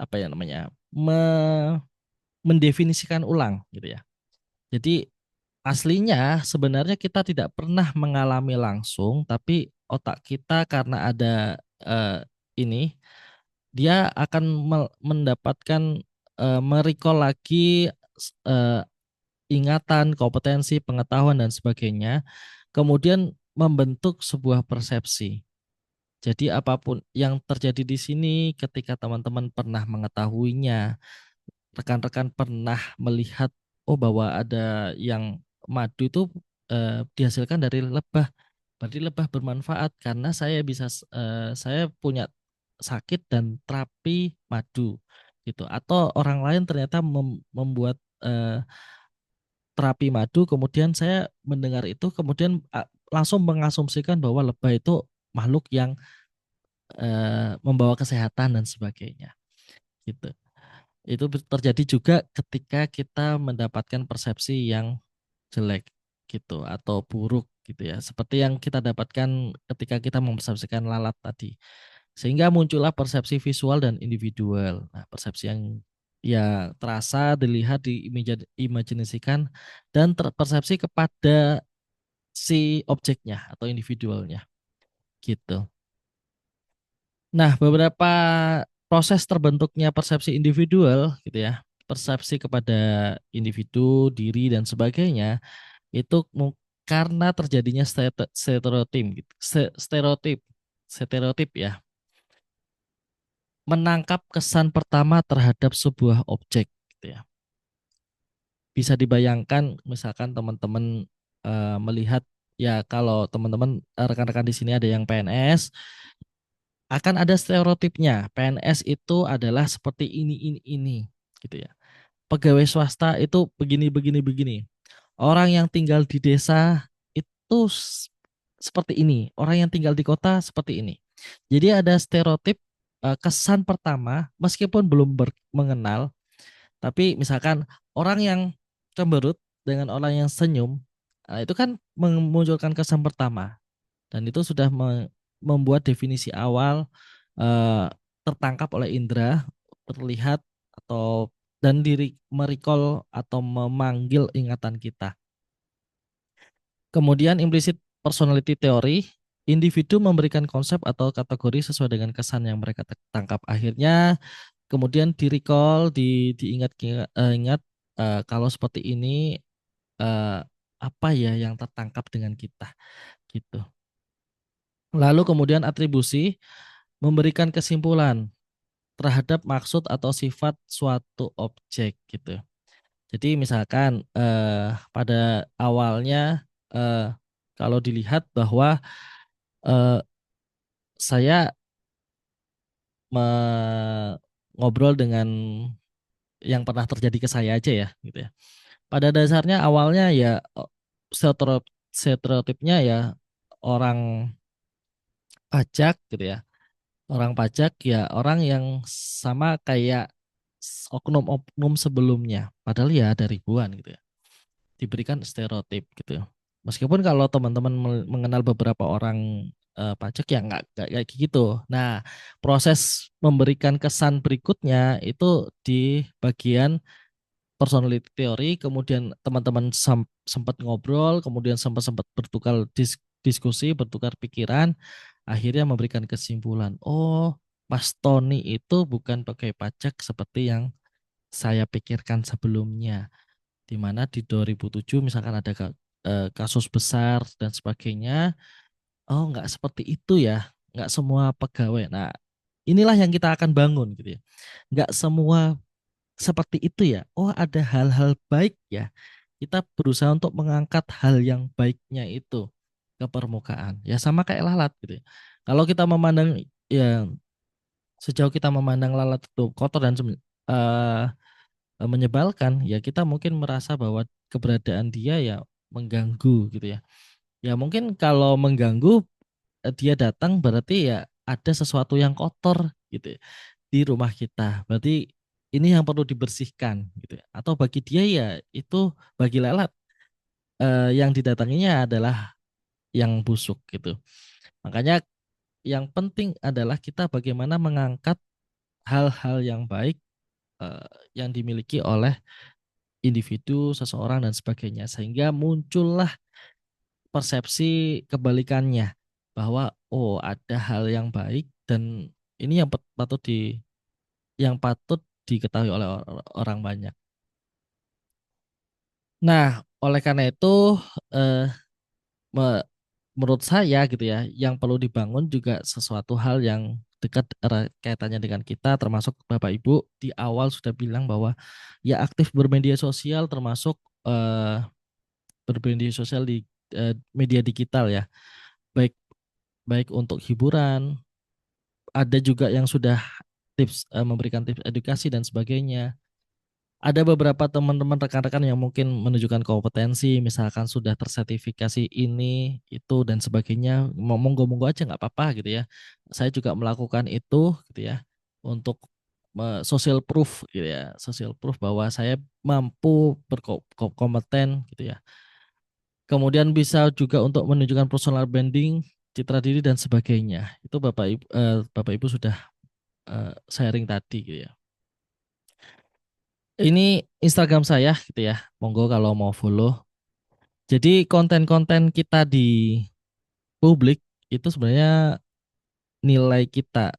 apa ya namanya, mendefinisikan ulang gitu ya. Jadi aslinya sebenarnya kita tidak pernah mengalami langsung, tapi otak kita karena ada ini, dia akan mendapatkan merecall lagi eh, ingatan, kompetensi, pengetahuan dan sebagainya, kemudian membentuk sebuah persepsi. Jadi apapun yang terjadi di sini ketika teman-teman pernah mengetahuinya, rekan-rekan pernah melihat oh bahwa ada yang madu itu dihasilkan dari lebah. Berarti lebah bermanfaat karena saya punya sakit dan terapi madu gitu. Atau orang lain ternyata membuat terapi madu, kemudian saya mendengar itu, kemudian langsung mengasumsikan bahwa lebah itu makhluk yang membawa kesehatan dan sebagainya. Gitu. Itu terjadi juga ketika kita mendapatkan persepsi yang jelek gitu atau buruk gitu ya. Seperti yang kita dapatkan ketika kita mempersepsikan lalat tadi. Sehingga muncullah persepsi visual dan individual. Nah, persepsi yang ya terasa, dilihat, diimajinasikan dan terpersepsi kepada si objeknya atau individualnya gitu. Nah, beberapa proses terbentuknya persepsi individual gitu ya, persepsi kepada individu, diri dan sebagainya itu karena terjadinya stereotip gitu. Stereotip stereotip ya, menangkap kesan pertama terhadap sebuah objek gitu ya. Bisa dibayangkan misalkan teman-teman melihat ya kalau teman-teman rekan-rekan di sini ada yang PNS, akan ada stereotipnya. PNS itu adalah seperti ini gitu ya. Pegawai swasta itu begini begini begini. Orang yang tinggal di desa itu seperti ini. Orang yang tinggal di kota seperti ini. Jadi ada stereotip kesan pertama meskipun belum mengenal, tapi misalkan orang yang cemberut dengan orang yang senyum, itu kan memunculkan kesan pertama dan itu sudah membuat definisi awal eh, tertangkap oleh indera, terlihat atau dan diri merecall atau memanggil ingatan kita. Kemudian implisit personality theory, individu memberikan konsep atau kategori sesuai dengan kesan yang mereka tangkap. Akhirnya kemudian di recall, diingat ingat kalau seperti ini eh, apa ya yang tertangkap dengan kita gitu. Lalu kemudian atribusi memberikan kesimpulan terhadap maksud atau sifat suatu objek gitu. Jadi misalkan pada awalnya kalau dilihat bahwa eh, saya ngobrol dengan yang pernah terjadi ke saya aja ya gitu ya. Pada dasarnya awalnya ya stereotipnya ya orang pajak gitu ya. Orang pajak ya orang yang sama kayak oknum-oknum sebelumnya. Padahal ya ada ribuan gitu ya. Diberikan stereotip gitu. Meskipun kalau teman-teman mengenal beberapa orang pajak ya nggak kayak gitu. Nah, proses memberikan kesan berikutnya itu di bagian personality theory, kemudian teman-teman sempat ngobrol, kemudian sempat bertukar diskusi, bertukar pikiran, akhirnya memberikan kesimpulan. Oh, Mas Tony itu bukan pakai pajak seperti yang saya pikirkan sebelumnya, di mana di 2007 misalkan ada kasus besar dan sebagainya. Oh, nggak seperti itu ya, nggak semua pegawai. Nah, inilah yang kita akan bangun gitu ya. Nggak semua seperti itu ya. Oh, ada hal-hal baik ya. Kita berusaha untuk mengangkat hal yang baiknya itu ke permukaan. Ya sama kayak lalat gitu ya. Kalau kita memandang ya sejauh kita memandang lalat itu kotor dan menyebalkan, ya kita mungkin merasa bahwa keberadaan dia ya mengganggu gitu ya. Ya mungkin kalau mengganggu dia datang berarti ya ada sesuatu yang kotor gitu ya di rumah kita. Berarti ini yang perlu dibersihkan gitu ya. Atau bagi dia ya itu bagi lalat yang didatanginya adalah yang busuk gitu. Makanya yang penting adalah kita bagaimana mengangkat hal-hal yang baik yang dimiliki oleh individu, seseorang dan sebagainya sehingga muncullah persepsi kebalikannya bahwa oh ada hal yang baik dan ini yang patut diketahui oleh orang banyak. Nah, oleh karena itu eh, menurut saya gitu ya, yang perlu dibangun juga sesuatu hal yang dekat kaitannya dengan kita, termasuk Bapak Ibu di awal sudah bilang bahwa ya aktif bermedia sosial, termasuk bermedia sosial di media digital ya, baik baik untuk hiburan, ada juga yang sudah memberikan tips edukasi dan sebagainya. Ada beberapa teman-teman rekan-rekan yang mungkin menunjukkan kompetensi, misalkan sudah tersertifikasi ini, itu dan sebagainya. Monggo-monggo aja nggak apa-apa gitu ya. Saya juga melakukan itu gitu ya untuk social proof gitu ya, social proof bahwa saya mampu berkompeten gitu ya. Kemudian bisa juga untuk menunjukkan personal branding, citra diri dan sebagainya. Itu Bapak Ibu sudah sharing tadi gitu ya. Ini Instagram saya gitu ya. Monggo kalau mau follow. Jadi konten-konten kita di publik itu sebenarnya nilai kita,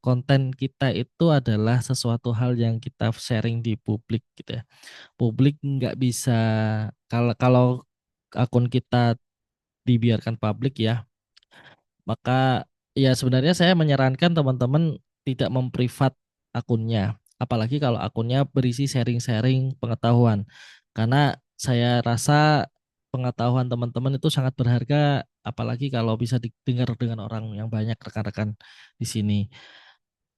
konten kita itu adalah sesuatu hal yang kita sharing di publik gitu ya. Publik nggak bisa kalau kalau akun kita dibiarkan publik ya, maka ya sebenarnya saya menyarankan teman-teman tidak memprivat akunnya. Apalagi kalau akunnya berisi sharing-sharing pengetahuan. Karena saya rasa pengetahuan teman-teman itu sangat berharga, apalagi kalau bisa didengar dengan orang yang banyak rekan-rekan di sini.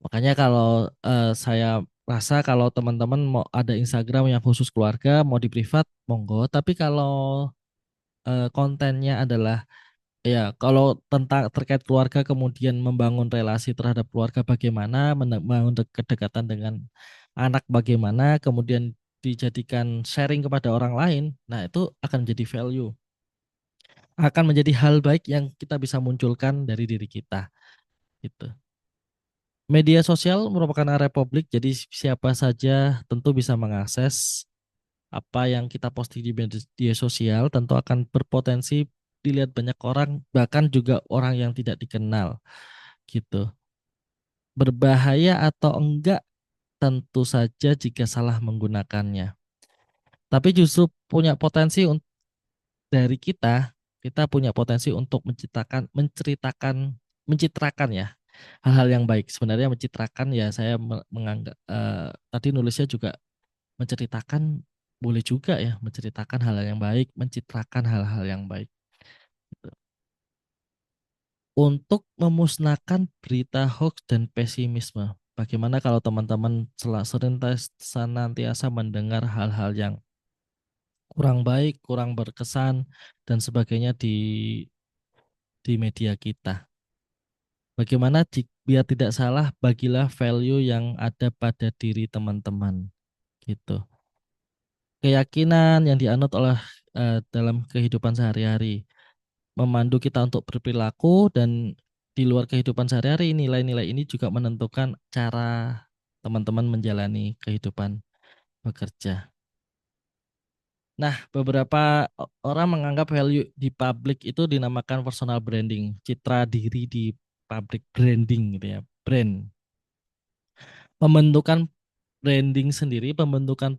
Makanya kalau saya rasa kalau teman-teman mau ada Instagram yang khusus keluarga, mau di privat, monggo. Tapi kalau kontennya adalah ya, kalau tentang terkait keluarga kemudian membangun relasi terhadap keluarga bagaimana, membangun kedekatan dengan anak bagaimana, kemudian dijadikan sharing kepada orang lain, nah itu akan menjadi value, akan menjadi hal baik yang kita bisa munculkan dari diri kita gitu. Media sosial merupakan area publik, jadi siapa saja tentu bisa mengakses apa yang kita posting di media sosial, tentu akan berpotensi dilihat banyak orang, bahkan juga orang yang tidak dikenal gitu. Berbahaya atau enggak tentu saja jika salah menggunakannya. Tapi justru punya potensi dari kita punya potensi untuk mencitrakan ya hal-hal yang baik. Sebenarnya mencitrakan ya saya menganggap tadi nulisnya juga menceritakan boleh juga ya, menceritakan hal-hal yang baik, mencitrakan hal-hal yang baik. Gitu. Untuk memusnahkan berita hoax dan pesimisme. Bagaimana kalau teman-teman senantiasa mendengar hal-hal yang kurang baik, kurang berkesan, dan sebagainya di media kita. Bagaimana biar tidak salah, bagilah value yang ada pada diri teman-teman. Gitu. Keyakinan yang dianut oleh dalam kehidupan sehari-hari memandu kita untuk berperilaku, dan di luar kehidupan sehari-hari nilai-nilai ini juga menentukan cara teman-teman menjalani kehidupan bekerja. Nah, beberapa orang menganggap value di publik itu dinamakan personal branding, citra diri di public branding gitu ya, brand. Pembentukan branding sendiri, pembentukan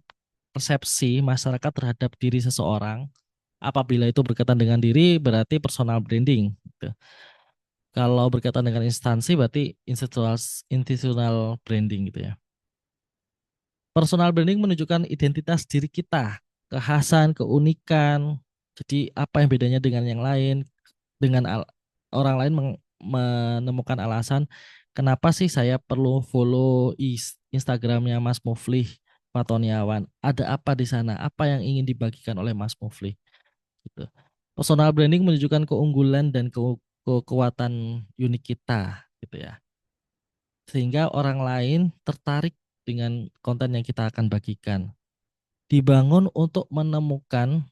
persepsi masyarakat terhadap diri seseorang. Apabila itu berkaitan dengan diri, berarti personal branding. Gitu. Kalau berkaitan dengan instansi, berarti institutional branding gitu ya. Personal branding menunjukkan identitas diri kita, kekhasan, keunikan. Jadi apa yang bedanya dengan yang lain? Dengan orang lain menemukan alasan kenapa sih saya perlu follow Instagramnya Mas Muflih Fatoniawan. Ada apa di sana? Apa yang ingin dibagikan oleh Mas Muflih? Gitu. Personal branding menunjukkan keunggulan dan kekuatan unik kita, gitu ya. Sehingga orang lain tertarik dengan konten yang kita akan bagikan. Dibangun untuk menemukan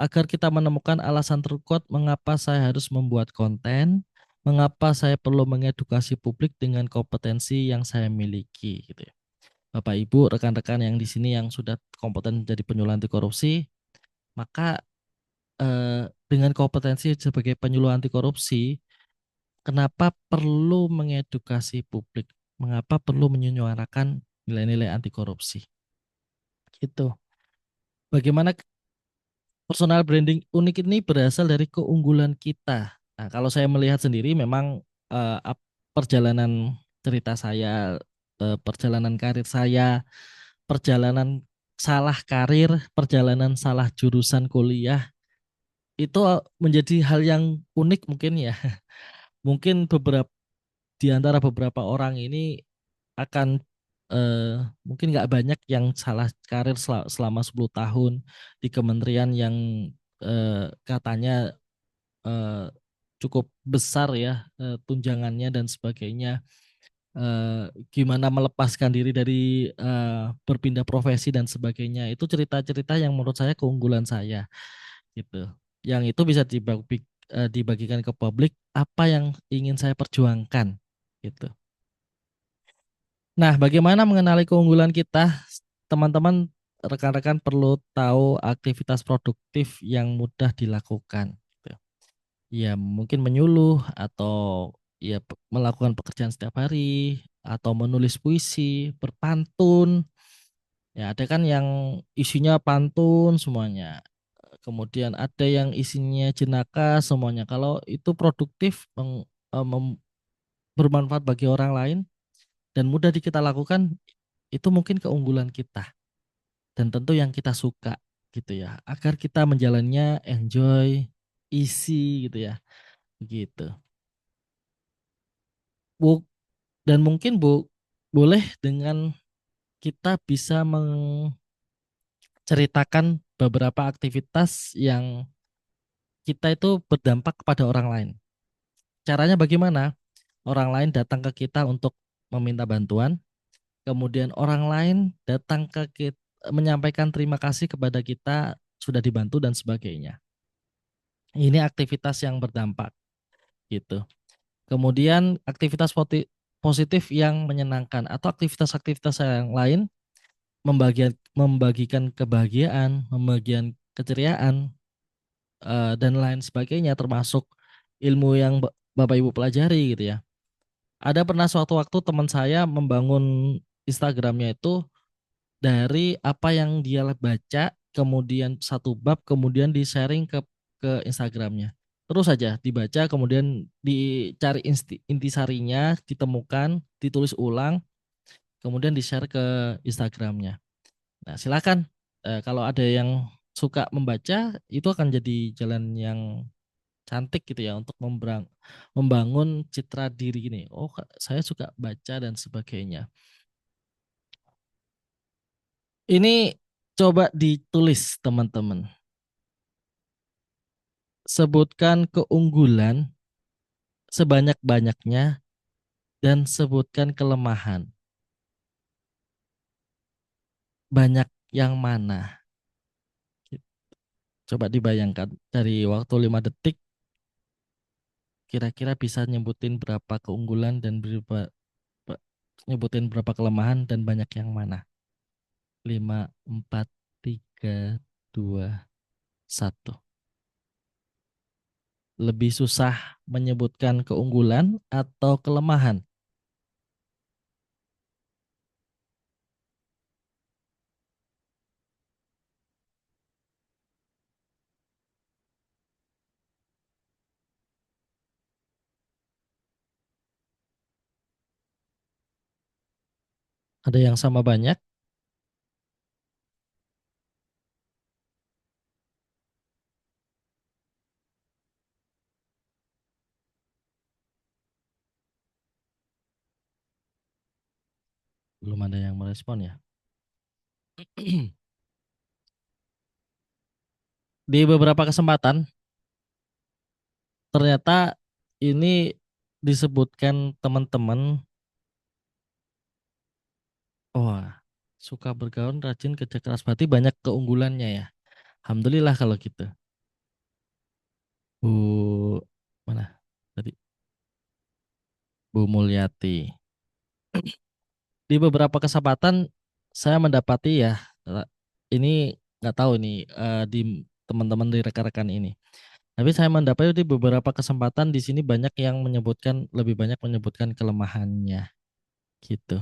agar kita menemukan alasan terkuat mengapa saya harus membuat konten, mengapa saya perlu mengedukasi publik dengan kompetensi yang saya miliki, gitu ya. Bapak Ibu, rekan-rekan yang di sini yang sudah kompeten menjadi penyuluh anti korupsi, maka dengan kompetensi sebagai penyuluh anti korupsi, kenapa perlu mengedukasi publik? Mengapa perlu menyuarakan nilai-nilai anti korupsi? Gitu. Bagaimana personal branding unik ini berasal dari keunggulan kita. Nah, kalau saya melihat sendiri memang perjalanan cerita saya, perjalanan karir saya, perjalanan salah karir, perjalanan salah jurusan kuliah, itu menjadi hal yang unik mungkin ya. Mungkin di antara beberapa orang ini akan mungkin nggak banyak yang salah karir selama 10 tahun di kementerian yang katanya eh, cukup besar ya tunjangannya dan sebagainya. Gimana melepaskan diri dari berpindah profesi dan sebagainya. Itu cerita-cerita yang menurut saya keunggulan saya gitu. Yang itu bisa dibagikan ke publik apa yang ingin saya perjuangkan gitu. Nah, bagaimana mengenali keunggulan kita? Teman-teman, rekan-rekan perlu tahu aktivitas produktif yang mudah dilakukan. Gitu. Ya, mungkin menyuluh atau ya melakukan pekerjaan setiap hari atau menulis puisi, berpantun. Ya, ada kan yang isinya pantun semuanya. Kemudian ada yang isinya jenaka semuanya. Kalau itu produktif, bermanfaat bagi orang lain dan mudah kita lakukan, itu mungkin keunggulan kita dan tentu yang kita suka gitu ya, agar kita menjalannya enjoy, easy gitu ya, begitu. Bu, dan mungkin boleh dengan kita bisa menceritakan beberapa aktivitas yang kita itu berdampak kepada orang lain. Caranya bagaimana? Orang lain datang ke kita untuk meminta bantuan, kemudian orang lain datang ke kita, menyampaikan terima kasih kepada kita sudah dibantu dan sebagainya. Ini aktivitas yang berdampak gitu. Kemudian aktivitas positif yang menyenangkan atau aktivitas-aktivitas yang lain membagikan kebahagiaan, membagikan keceriaan dan lain sebagainya termasuk ilmu yang Bapak Ibu pelajari gitu ya. Ada pernah suatu waktu teman saya membangun Instagramnya itu dari apa yang dia baca, kemudian satu bab, kemudian di-sharing ke Instagramnya. Terus saja dibaca, kemudian dicari intisarinya, ditemukan, ditulis ulang, kemudian di-share ke Instagramnya. Nah, silakan kalau ada yang suka membaca, itu akan jadi jalan yang cantik gitu ya untuk membangun citra diri gini. Oh, saya suka baca dan sebagainya. Ini coba ditulis teman-teman. Sebutkan keunggulan sebanyak-banyaknya dan sebutkan kelemahan. Banyak yang mana? Coba dibayangkan dari waktu 5 detik kira-kira bisa nyebutin berapa keunggulan dan nyebutin berapa kelemahan dan banyak yang mana? 5, 4, 3, 2, 1. Lebih susah menyebutkan keunggulan atau kelemahan? Ada yang sama banyak? Belum ada yang merespon ya. Di beberapa kesempatan ternyata ini disebutkan teman-teman, wah, suka bergaul, rajin, kerja keras, berarti banyak keunggulannya ya. Alhamdulillah kalau gitu. Bu, mana tadi? Bu Mulyati. Di beberapa kesempatan saya mendapati ya, ini nggak tahu ini di teman-teman di rekan-rekan ini. Tapi saya mendapati di beberapa kesempatan di sini banyak yang menyebutkan, lebih banyak menyebutkan kelemahannya gitu.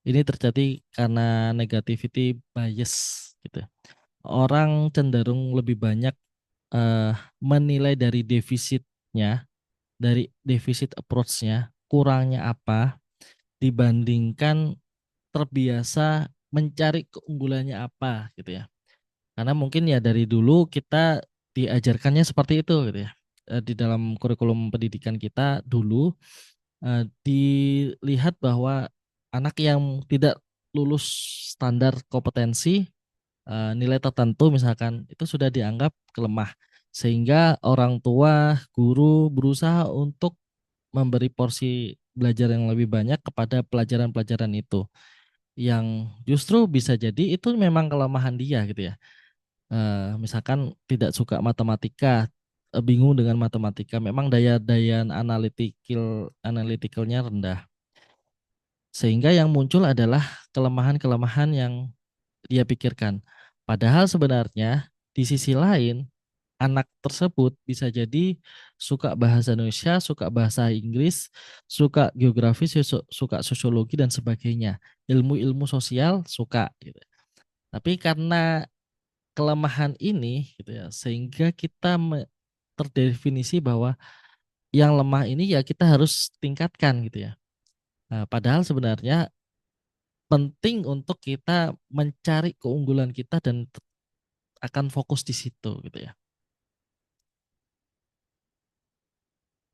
Ini terjadi karena negativity bias gitu. Orang cenderung lebih banyak eh, menilai dari defisitnya, dari defisit approach-nya, kurangnya apa dibandingkan terbiasa mencari keunggulannya apa gitu ya. Karena mungkin ya dari dulu kita diajarkannya seperti itu gitu ya. Di dalam kurikulum pendidikan kita dulu dilihat bahwa anak yang tidak lulus standar kompetensi nilai tertentu misalkan itu sudah dianggap kelemah sehingga orang tua, guru berusaha untuk memberi porsi belajar yang lebih banyak kepada pelajaran-pelajaran itu yang justru bisa jadi itu memang kelemahan dia gitu ya. Misalkan tidak suka matematika, bingung dengan matematika, memang daya analitikalnya rendah. Sehingga yang muncul adalah kelemahan-kelemahan yang dia pikirkan. Padahal sebenarnya di sisi lain anak tersebut bisa jadi suka bahasa Indonesia, suka bahasa Inggris, suka geografi, suka sosiologi dan sebagainya. Ilmu-ilmu sosial suka gitu. Tapi karena kelemahan ini gitu ya, sehingga kita terdefinisi bahwa yang lemah ini ya kita harus tingkatkan gitu ya. Nah, padahal sebenarnya penting untuk kita mencari keunggulan kita dan akan fokus di situ gitu ya.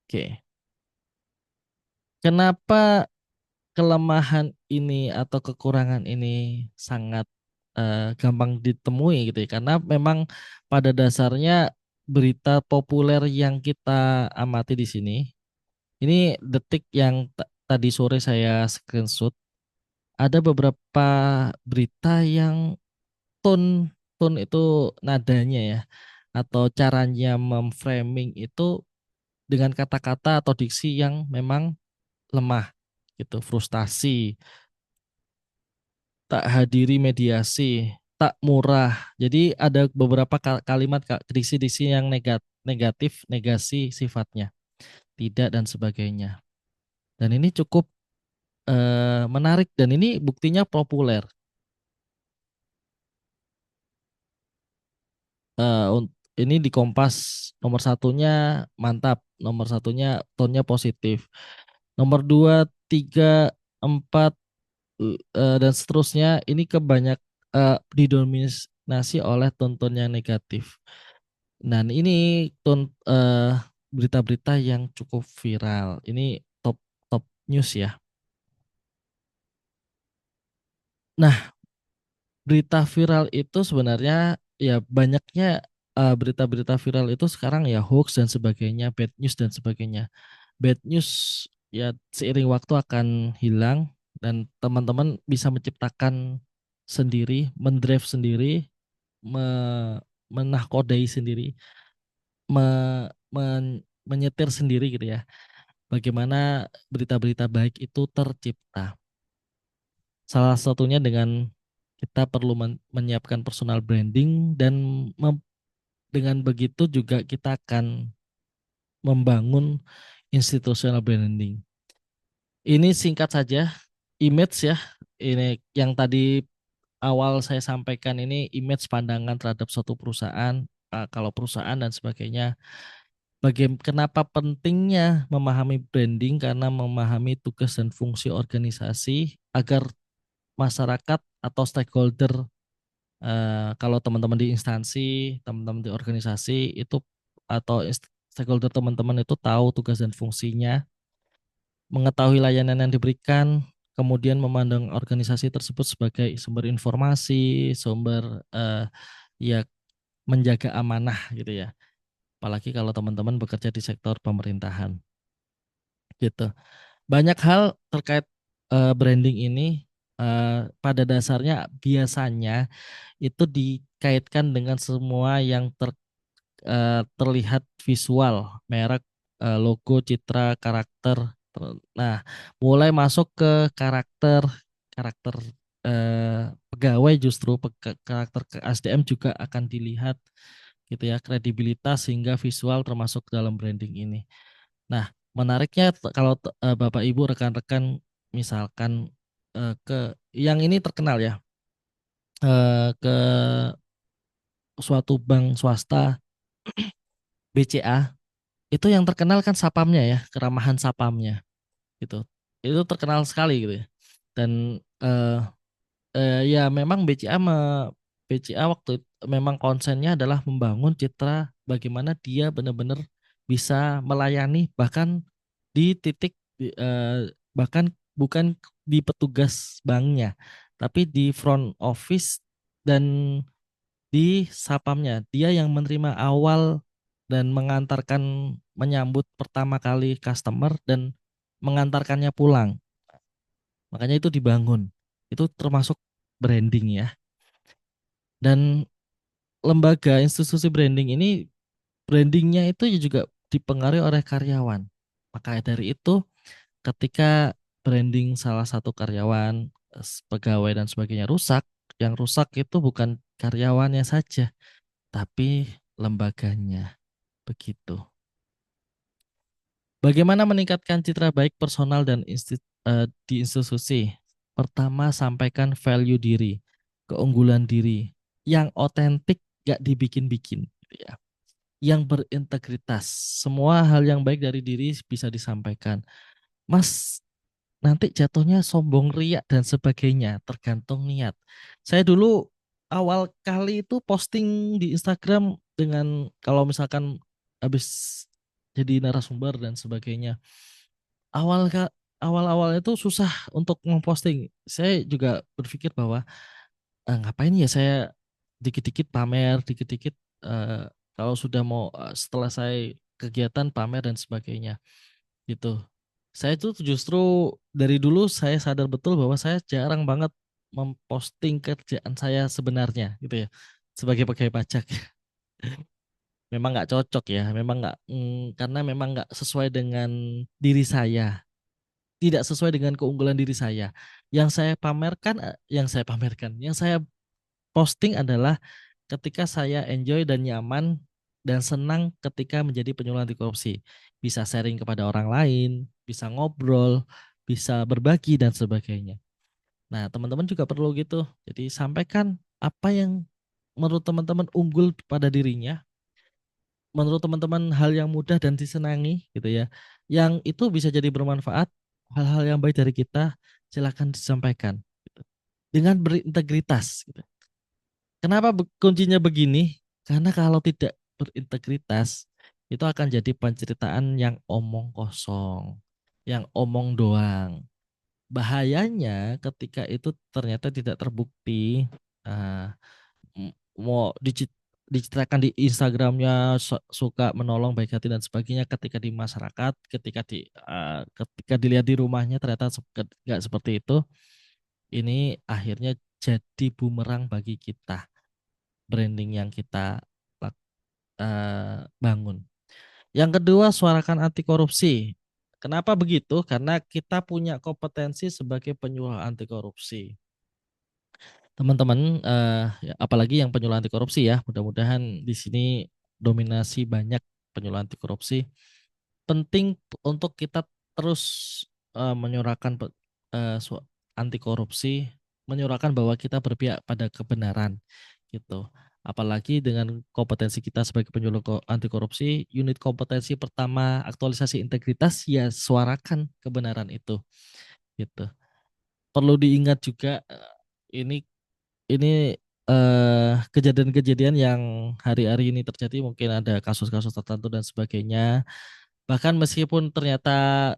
Oke. Kenapa kelemahan ini atau kekurangan ini sangat gampang ditemui gitu ya? Karena memang pada dasarnya berita populer yang kita amati di sini, ini detik yang tadi sore saya screenshot, ada beberapa berita yang tone tone itu nadanya ya atau caranya memframing itu dengan kata-kata atau diksi yang memang lemah gitu, frustasi, tak hadiri mediasi, tak murah. Jadi ada beberapa kalimat diksi-diksi yang negatif, negasi sifatnya, tidak dan sebagainya. Dan ini cukup menarik dan ini buktinya populer. Ini di Kompas nomor satunya mantap, nomor satunya tonnya positif, nomor dua, tiga, empat dan seterusnya ini didominasi oleh tonton yang negatif. Dan ini berita-berita yang cukup viral. Ini top top news ya. Nah, berita viral itu sebenarnya ya banyaknya berita-berita viral itu sekarang ya hoax dan sebagainya, bad news dan sebagainya. Bad news ya seiring waktu akan hilang dan teman-teman bisa menciptakan sendiri, mendrive sendiri, menahkodai sendiri, menyetir sendiri gitu ya. Bagaimana berita-berita baik itu tercipta. Salah satunya dengan kita perlu menyiapkan personal branding dan dengan begitu juga kita akan membangun institutional branding. Ini singkat saja, image ya. Ini yang tadi awal saya sampaikan ini image pandangan terhadap suatu perusahaan, kalau perusahaan dan sebagainya. Kenapa pentingnya memahami branding karena memahami tugas dan fungsi organisasi agar masyarakat atau stakeholder kalau teman-teman di instansi, teman-teman di organisasi itu atau stakeholder teman-teman itu tahu tugas dan fungsinya, mengetahui layanan yang diberikan, kemudian memandang organisasi tersebut sebagai sumber informasi, sumber ya menjaga amanah gitu ya. Apalagi kalau teman-teman bekerja di sektor pemerintahan gitu. Banyak hal terkait branding ini pada dasarnya biasanya itu dikaitkan dengan semua yang terlihat visual, merek, logo, citra, karakter. Nah, mulai masuk ke karakter, karakter pegawai justru karakter ke SDM juga akan dilihat gitu ya, kredibilitas hingga visual termasuk dalam branding ini. Nah, menariknya kalau Bapak Ibu rekan-rekan misalkan ke yang ini terkenal ya, ke suatu bank swasta BCA itu yang terkenal kan sapamnya ya, keramahan sapamnya gitu. Itu terkenal sekali gitu ya. Dan ya memang BCA waktu itu memang konsennya adalah membangun citra bagaimana dia benar-benar bisa melayani bahkan di titik bahkan bukan di petugas banknya, tapi di front office dan di sapamnya. Dia yang menerima awal dan menyambut pertama kali customer dan mengantarkannya pulang. Makanya itu dibangun. Itu termasuk branding ya. Dan lembaga institusi branding ini brandingnya itu juga dipengaruhi oleh karyawan. Maka dari itu ketika branding salah satu karyawan, pegawai dan sebagainya rusak, yang rusak itu bukan karyawannya saja, tapi lembaganya. Begitu. Bagaimana meningkatkan citra baik personal dan di institusi? Pertama, sampaikan value diri, keunggulan diri, yang otentik, gak dibikin-bikin, gitu ya. Yang berintegritas, semua hal yang baik dari diri bisa disampaikan. Mas, nanti jatuhnya sombong, riak dan sebagainya, tergantung niat. Saya dulu awal kali itu posting di Instagram dengan kalau misalkan habis jadi narasumber dan sebagainya. Awal awal-awal itu susah untuk memposting. Saya juga berpikir bahwa ngapain ya saya dikit-dikit pamer, dikit-dikit eh, kalau sudah mau setelah saya kegiatan pamer dan sebagainya gitu. Saya tuh justru dari dulu saya sadar betul bahwa saya jarang banget memposting kerjaan saya sebenarnya gitu ya sebagai pegawai pajak. Memang nggak cocok ya, memang nggak karena memang nggak sesuai dengan diri saya, tidak sesuai dengan keunggulan diri saya. Yang saya posting adalah ketika saya enjoy dan nyaman dan senang ketika menjadi penyuluh anti korupsi. Bisa sharing kepada orang lain, bisa ngobrol, bisa berbagi dan sebagainya. Nah, teman-teman juga perlu gitu. Jadi sampaikan apa yang menurut teman-teman unggul pada dirinya, menurut teman-teman hal yang mudah dan disenangi gitu ya. Yang itu bisa jadi bermanfaat, hal-hal yang baik dari kita silakan disampaikan gitu. Dengan berintegritas gitu. Kenapa kuncinya begini? Karena kalau tidak berintegritas, itu akan jadi penceritaan yang omong kosong, yang omong doang. Bahayanya ketika itu ternyata tidak terbukti, eh, mau dicitrakan di Instagramnya suka menolong baik hati dan sebagainya, ketika di masyarakat, ketika dilihat di rumahnya ternyata nggak seperti itu. Ini akhirnya jadi bumerang bagi kita, branding yang kita bangun. Yang kedua, suarakan anti korupsi. Kenapa begitu? Karena kita punya kompetensi sebagai penyuluh anti korupsi. Teman-teman, ya, apalagi yang penyuluh anti korupsi ya, mudah-mudahan di sini dominasi banyak penyuluh anti korupsi. Penting untuk kita terus menyuarakan anti korupsi, menyuarakan bahwa kita berpihak pada kebenaran gitu. Apalagi dengan kompetensi kita sebagai penyuluh anti korupsi, unit kompetensi pertama aktualisasi integritas ya suarakan kebenaran itu gitu. Perlu diingat juga ini kejadian-kejadian yang hari-hari ini terjadi, mungkin ada kasus-kasus tertentu dan sebagainya. Bahkan meskipun ternyata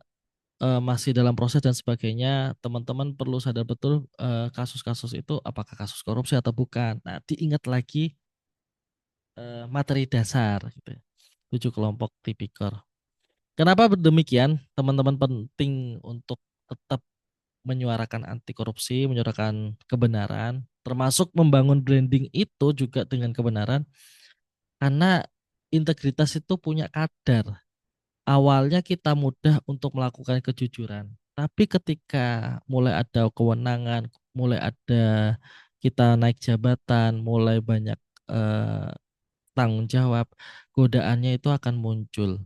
masih dalam proses dan sebagainya, teman-teman perlu sadar betul kasus-kasus itu apakah kasus korupsi atau bukan. Nah, diingat lagi materi dasar gitu ya. 7 kelompok tipikor. Kenapa demikian? Teman-teman penting untuk tetap menyuarakan anti korupsi, menyuarakan kebenaran, termasuk membangun branding itu juga dengan kebenaran, karena integritas itu punya kadar. Awalnya kita mudah untuk melakukan kejujuran, tapi ketika mulai ada kewenangan, mulai ada kita naik jabatan, mulai banyak eh, tanggung jawab, godaannya itu akan muncul.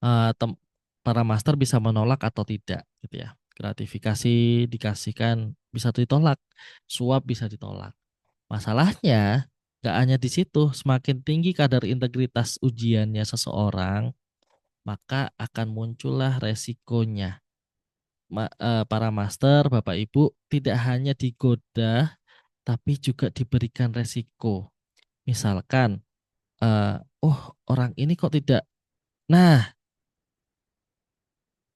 eh, tem- para master bisa menolak atau tidak gitu ya. Gratifikasi dikasihkan bisa ditolak, suap bisa ditolak. Masalahnya gak hanya di situ, semakin tinggi kadar integritas ujiannya seseorang, maka akan muncullah resikonya. Para master, Bapak Ibu tidak hanya digoda, tapi juga diberikan resiko. Misalkan, oh orang ini kok tidak. Nah,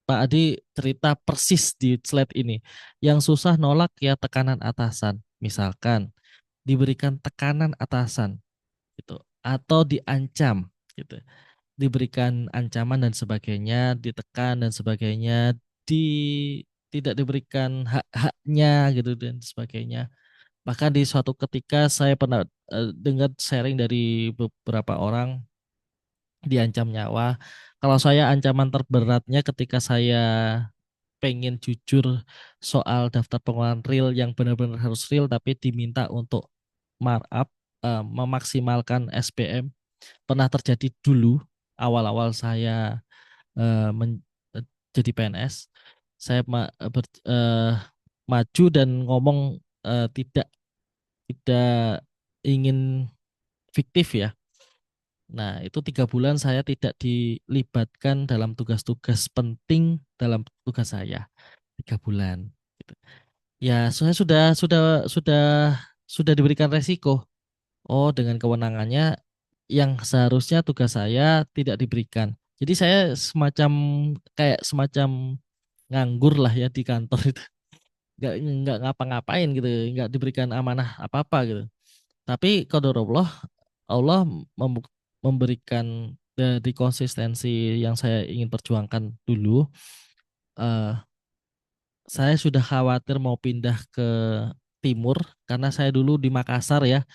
Pak Adi cerita persis di slide ini. Yang susah nolak ya tekanan atasan. Misalkan diberikan tekanan atasan gitu atau diancam gitu. Diberikan ancaman dan sebagainya, ditekan dan sebagainya, di tidak diberikan hak-haknya gitu dan sebagainya. Bahkan di suatu ketika saya pernah dengar sharing dari beberapa orang diancam nyawa. Kalau saya ancaman terberatnya ketika saya pengen jujur soal daftar pengeluaran real yang benar-benar harus real tapi diminta untuk markup, memaksimalkan SPM. Pernah terjadi dulu awal-awal saya jadi PNS. Saya maju dan ngomong tidak tidak ingin fiktif ya. Nah, itu 3 bulan saya tidak dilibatkan dalam tugas-tugas penting dalam tugas saya. 3 bulan. Gitu. Ya, saya sudah diberikan resiko. Oh, dengan kewenangannya yang seharusnya tugas saya tidak diberikan. Jadi saya semacam nganggur lah ya di kantor itu. Nggak ngapa-ngapain gitu, nggak diberikan amanah apa-apa gitu. Tapi qadarullah, Allah memberikan dari konsistensi yang saya ingin perjuangkan dulu, eh, saya sudah khawatir mau pindah ke timur karena saya dulu di Makassar ya.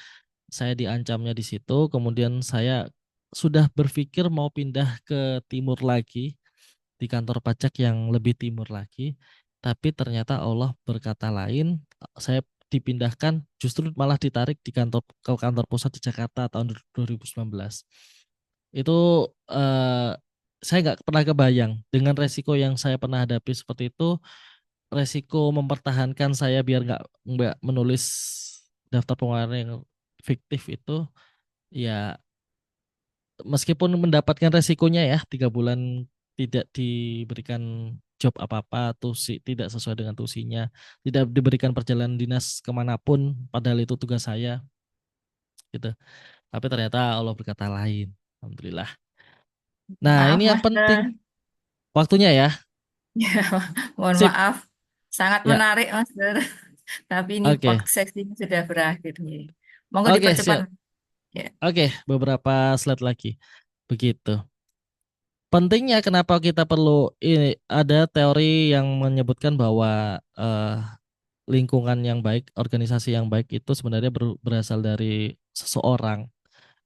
Saya diancamnya di situ, kemudian saya sudah berpikir mau pindah ke timur lagi di kantor pajak yang lebih timur lagi, tapi ternyata Allah berkata lain, saya dipindahkan justru malah ditarik ke kantor pusat di Jakarta tahun 2019. Itu saya nggak pernah kebayang dengan resiko yang saya pernah hadapi seperti itu, resiko mempertahankan saya biar nggak menulis daftar pengeluaran yang fiktif itu, ya meskipun mendapatkan resikonya ya 3 bulan tidak diberikan job apa-apa, tusi tidak sesuai dengan tusinya, tidak diberikan perjalanan dinas kemanapun, padahal itu tugas saya gitu. Tapi ternyata Allah berkata lain. Alhamdulillah. Nah, Maaf, ini yang penting Master. waktunya ya. Ya, mohon Sip. maaf. Sangat Ya, menarik, Master. Tapi ini oke. sesinya sudah berakhir nih. Monggo Oke, dipercepat. siap. Ya. Oke, beberapa slide lagi. Begitu. Pentingnya kenapa kita perlu ini ada teori yang menyebutkan bahwa lingkungan yang baik, organisasi yang baik itu sebenarnya berasal dari seseorang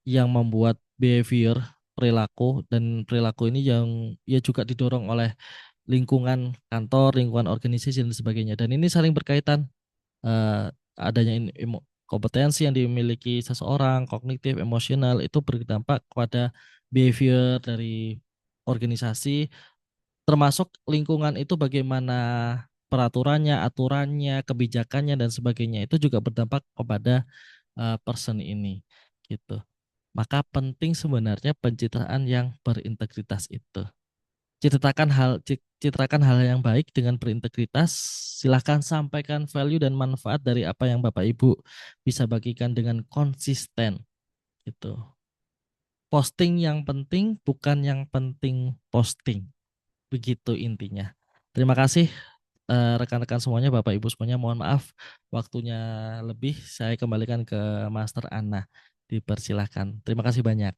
yang membuat behavior, perilaku, dan perilaku ini yang ya juga didorong oleh lingkungan kantor, lingkungan organisasi dan sebagainya. Dan ini saling berkaitan. Adanya kompetensi yang dimiliki seseorang, kognitif, emosional itu berdampak kepada behavior dari organisasi, termasuk lingkungan itu bagaimana peraturannya, aturannya, kebijakannya dan sebagainya itu juga berdampak kepada person ini gitu. Maka penting sebenarnya pencitraan yang berintegritas itu. Citrakan hal yang baik dengan berintegritas. Silahkan sampaikan value dan manfaat dari apa yang Bapak Ibu bisa bagikan dengan konsisten gitu. Posting yang penting, bukan yang penting posting. Begitu intinya. Terima kasih rekan-rekan semuanya, Bapak Ibu semuanya. Mohon maaf waktunya lebih. Saya kembalikan ke Master Anna. Dipersilahkan. Terima kasih banyak.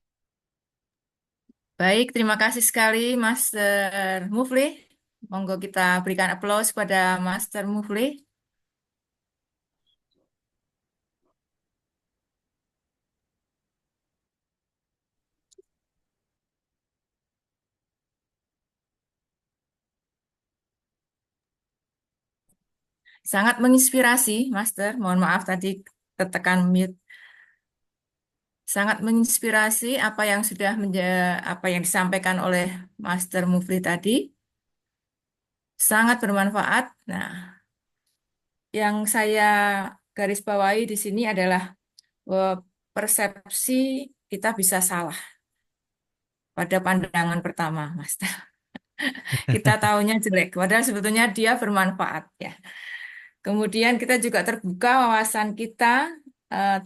Baik, terima kasih sekali, Master Mufli. Monggo kita berikan aplaus pada Master Mufli. Sangat menginspirasi, Master. Mohon maaf tadi tertekan mute. Sangat menginspirasi apa yang disampaikan oleh Master Mufli tadi. Sangat bermanfaat. Nah, yang saya garis bawahi di sini adalah bahwa persepsi kita bisa salah pada pandangan pertama, Master. Kita tahunya jelek, padahal sebetulnya dia bermanfaat ya. Kemudian kita juga terbuka wawasan kita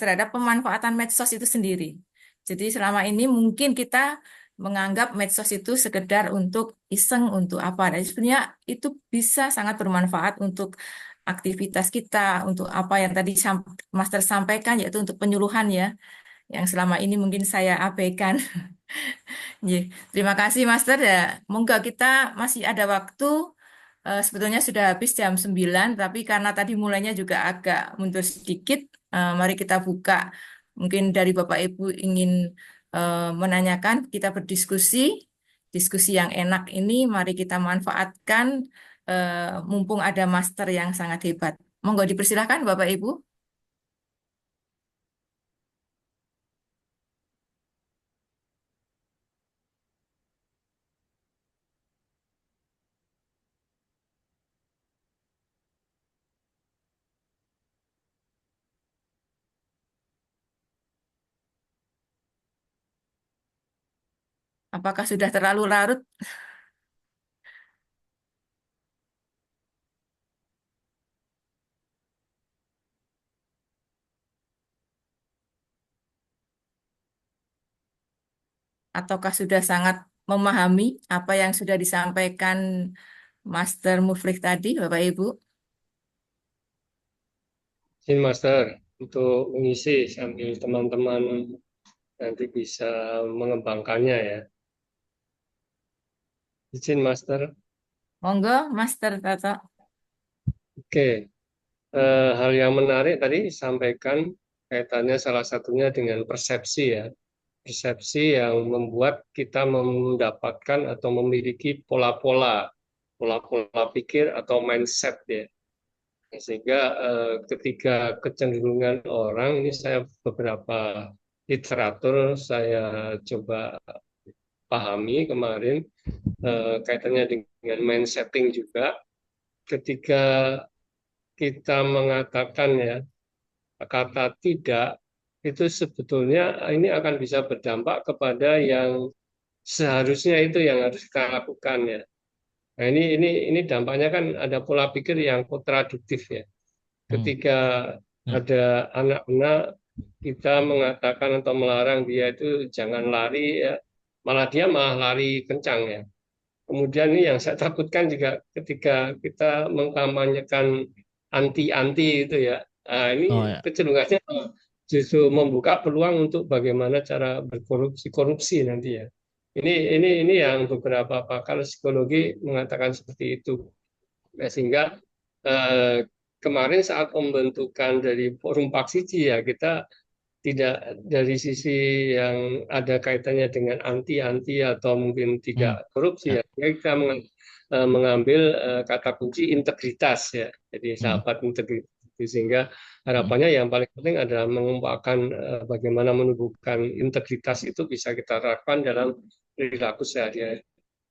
terhadap pemanfaatan medsos itu sendiri. Jadi selama ini mungkin kita menganggap medsos itu sekedar untuk iseng, untuk apa. Dan sebenarnya itu bisa sangat bermanfaat untuk aktivitas kita, untuk apa yang tadi Master sampaikan, yaitu untuk penyuluhan ya, yang selama ini mungkin saya abaikan. Iya, terima kasih Master ya. Moga kita masih ada waktu. Sebetulnya sudah habis jam 9, tapi karena tadi mulainya juga agak mundur sedikit, mari kita buka. Mungkin dari Bapak Ibu ingin menanyakan, kita berdiskusi. Diskusi yang enak ini mari kita manfaatkan mumpung ada Master yang sangat hebat. Monggo dipersilahkan Bapak Ibu. Apakah sudah terlalu larut? Ataukah sudah sangat memahami apa yang sudah disampaikan Master Muflik tadi, Bapak Ibu? Izin Master untuk mengisi sambil teman-teman nanti bisa mengembangkannya ya. Izin Master. Monggo, Master Toto. Oke, hal yang menarik tadi disampaikan kaitannya salah satunya dengan persepsi ya. Persepsi yang membuat kita mendapatkan atau memiliki pola-pola pikir atau mindset ya. Sehingga ketika kecenderungan orang, ini saya beberapa literatur saya coba pahami kemarin, kaitannya dengan mindsetting juga. Ketika kita mengatakan ya kata tidak, itu sebetulnya ini akan bisa berdampak kepada yang seharusnya itu yang harus kita lakukan ya. Nah, ini dampaknya kan ada pola pikir yang kontradiktif ya. Hmm. Ketika Ya. ada anak-anak, kita mengatakan atau melarang dia itu jangan lari ya, malah dia malah lari kencang ya. Kemudian ini yang saya takutkan juga ketika kita mengkampanyekan anti-anti itu ya. Nah, Oh ini ya. kecenderungannya justru membuka peluang untuk bagaimana cara korupsi nanti ya. Ini yang beberapa pakar psikologi mengatakan seperti itu. Nah, sehingga eh, kemarin saat pembentukan dari Forum Paksiji ya kita tidak dari sisi yang ada kaitannya dengan anti-anti atau mungkin Hmm. tidak korupsi Ya. ya. Kita mengambil kata kunci integritas ya. Jadi Hmm. sahabat integritas. Sehingga Hmm. harapannya yang paling penting adalah mengembangkan bagaimana menumbuhkan integritas itu bisa kita terapkan dalam perilaku sehari-hari.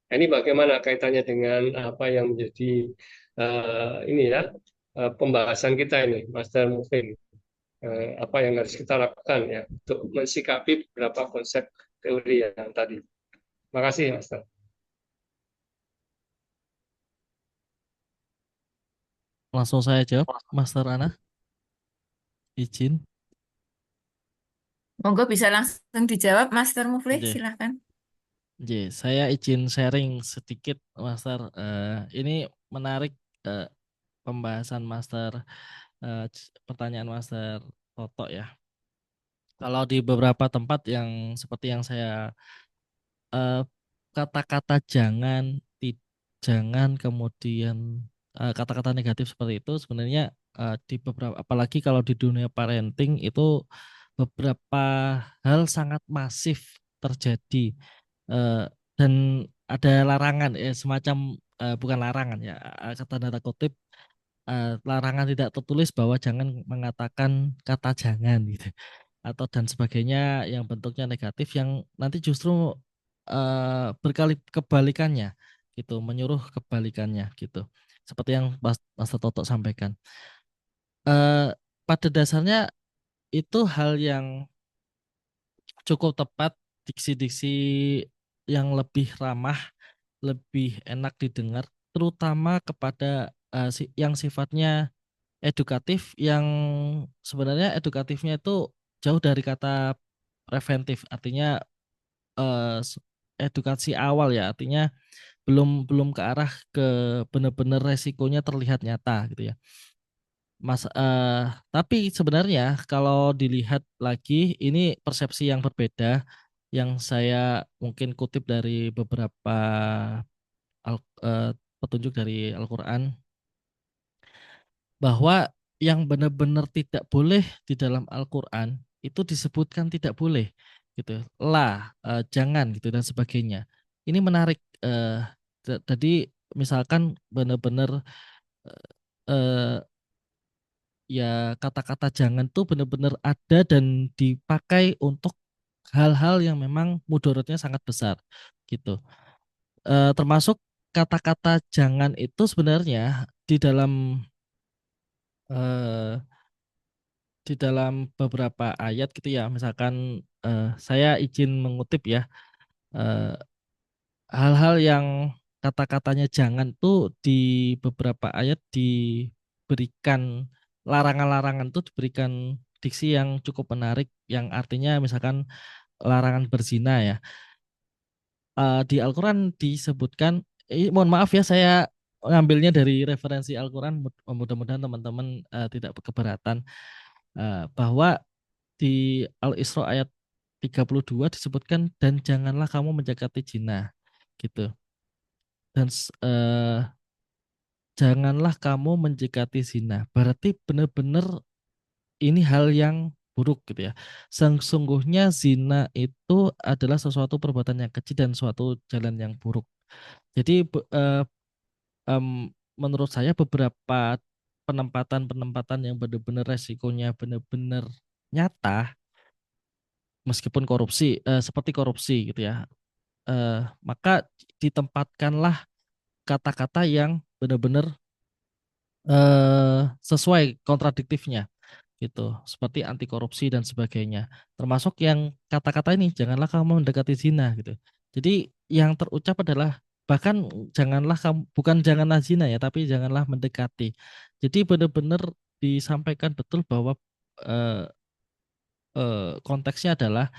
Nah, ini bagaimana kaitannya dengan apa yang menjadi ini ya pembahasan kita ini, Master Mufin. Apa yang harus kita lakukan ya untuk mensikapi beberapa konsep teori yang tadi. Terima kasih, Master. Langsung saya jawab, Master Ana, izin. Monggo bisa langsung dijawab, Master Muflih, Oke. silahkan. Saya izin sharing sedikit, Master. Ini menarik pembahasan Master, pertanyaan Master Toto ya. Kalau di beberapa tempat yang seperti yang saya eh, kata-kata jangan, jangan kemudian kata-kata negatif seperti itu sebenarnya di beberapa, apalagi kalau di dunia parenting itu beberapa hal sangat masif terjadi. Eh, dan ada larangan semacam bukan larangan ya, kata tanda kutip, larangan tidak tertulis bahwa jangan mengatakan kata jangan gitu atau dan sebagainya yang bentuknya negatif yang nanti justru berkali kebalikannya gitu, menyuruh kebalikannya gitu, seperti yang Mas Toto sampaikan. Eh, Pada dasarnya itu hal yang cukup tepat, diksi-diksi yang lebih ramah, lebih enak didengar, terutama kepada yang sifatnya edukatif, yang sebenarnya edukatifnya itu jauh dari kata preventif, artinya eh, s- edukasi awal ya, artinya belum belum ke arah ke benar-benar resikonya terlihat nyata gitu ya. Tapi sebenarnya kalau dilihat lagi ini persepsi yang berbeda yang saya mungkin kutip dari beberapa al- eh, petunjuk dari Al-Qur'an, bahwa yang benar-benar tidak boleh di dalam Al-Qur'an itu disebutkan tidak boleh gitu. Jangan gitu dan sebagainya. Ini menarik, tadi misalkan benar-benar eh, ya kata-kata jangan tuh benar-benar ada dan dipakai untuk hal-hal yang memang mudaratnya sangat besar gitu. Termasuk kata-kata jangan itu sebenarnya eh, di dalam beberapa ayat gitu ya. Misalkan saya izin mengutip ya, eh, hal-hal yang kata-katanya jangan tuh di beberapa ayat diberikan larangan-larangan tuh, diberikan diksi yang cukup menarik, yang artinya misalkan larangan berzina ya. Di Al-Quran disebutkan, mohon maaf ya saya ngambilnya dari referensi Al-Quran, mudah-mudahan teman-teman tidak keberatan, bahwa di Al-Isra ayat 32 disebutkan dan janganlah kamu mendekati zina gitu. dan janganlah kamu mendekati zina. Berarti benar-benar ini hal yang buruk gitu ya. Sesungguhnya zina itu adalah sesuatu perbuatan yang kecil dan suatu jalan yang buruk. Jadi menurut saya beberapa penempatan-penempatan yang benar-benar resikonya benar-benar nyata, meskipun korupsi, seperti korupsi gitu ya, maka ditempatkanlah kata-kata yang benar-benar sesuai kontradiktifnya gitu, seperti anti korupsi dan sebagainya. Termasuk yang kata-kata ini, janganlah kamu mendekati zina gitu. Jadi yang terucap adalah bahkan janganlah kamu, bukan janganlah zina ya, tapi janganlah mendekati. Jadi benar-benar disampaikan betul bahwa eh, konteksnya adalah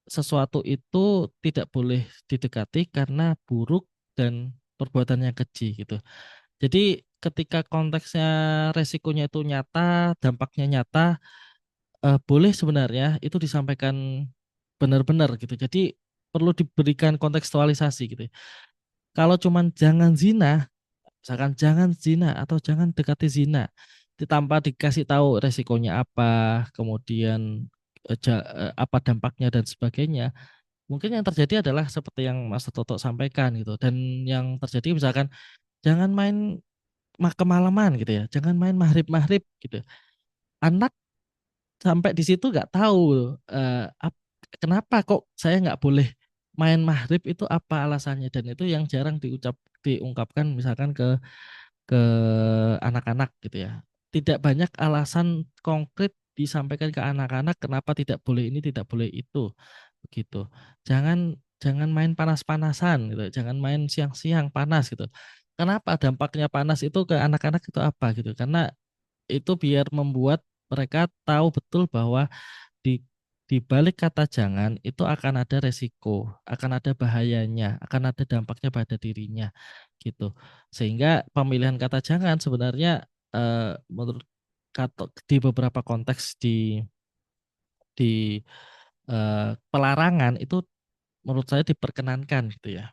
sesuatu itu tidak boleh didekati karena buruk dan perbuatannya keji gitu. Jadi ketika konteksnya resikonya itu nyata, dampaknya nyata, boleh sebenarnya itu disampaikan benar-benar gitu. Jadi perlu diberikan kontekstualisasi gitu. Kalau cuman jangan zina, misalkan jangan zina atau jangan dekati zina, tanpa dikasih tahu resikonya apa, kemudian apa dampaknya dan sebagainya. Mungkin yang terjadi adalah seperti yang Mas Toto sampaikan gitu. Dan yang terjadi misalkan jangan main kemalaman gitu ya, jangan main maghrib-maghrib gitu. Anak sampai di situ nggak tahu kenapa kok saya nggak boleh main maghrib, itu apa alasannya, dan itu yang jarang diungkapkan misalkan ke anak-anak gitu ya. Tidak banyak alasan konkret disampaikan ke anak-anak kenapa tidak boleh ini, tidak boleh itu begitu. Jangan jangan main panas-panasan gitu, jangan main siang-siang panas gitu. Kenapa dampaknya panas itu ke anak-anak itu apa gitu? Karena itu biar membuat mereka tahu betul bahwa di di balik kata jangan itu akan ada resiko, akan ada bahayanya, akan ada dampaknya pada dirinya gitu. Sehingga pemilihan kata jangan sebenarnya menurut kata di beberapa konteks di pelarangan itu menurut saya diperkenankan gitu ya.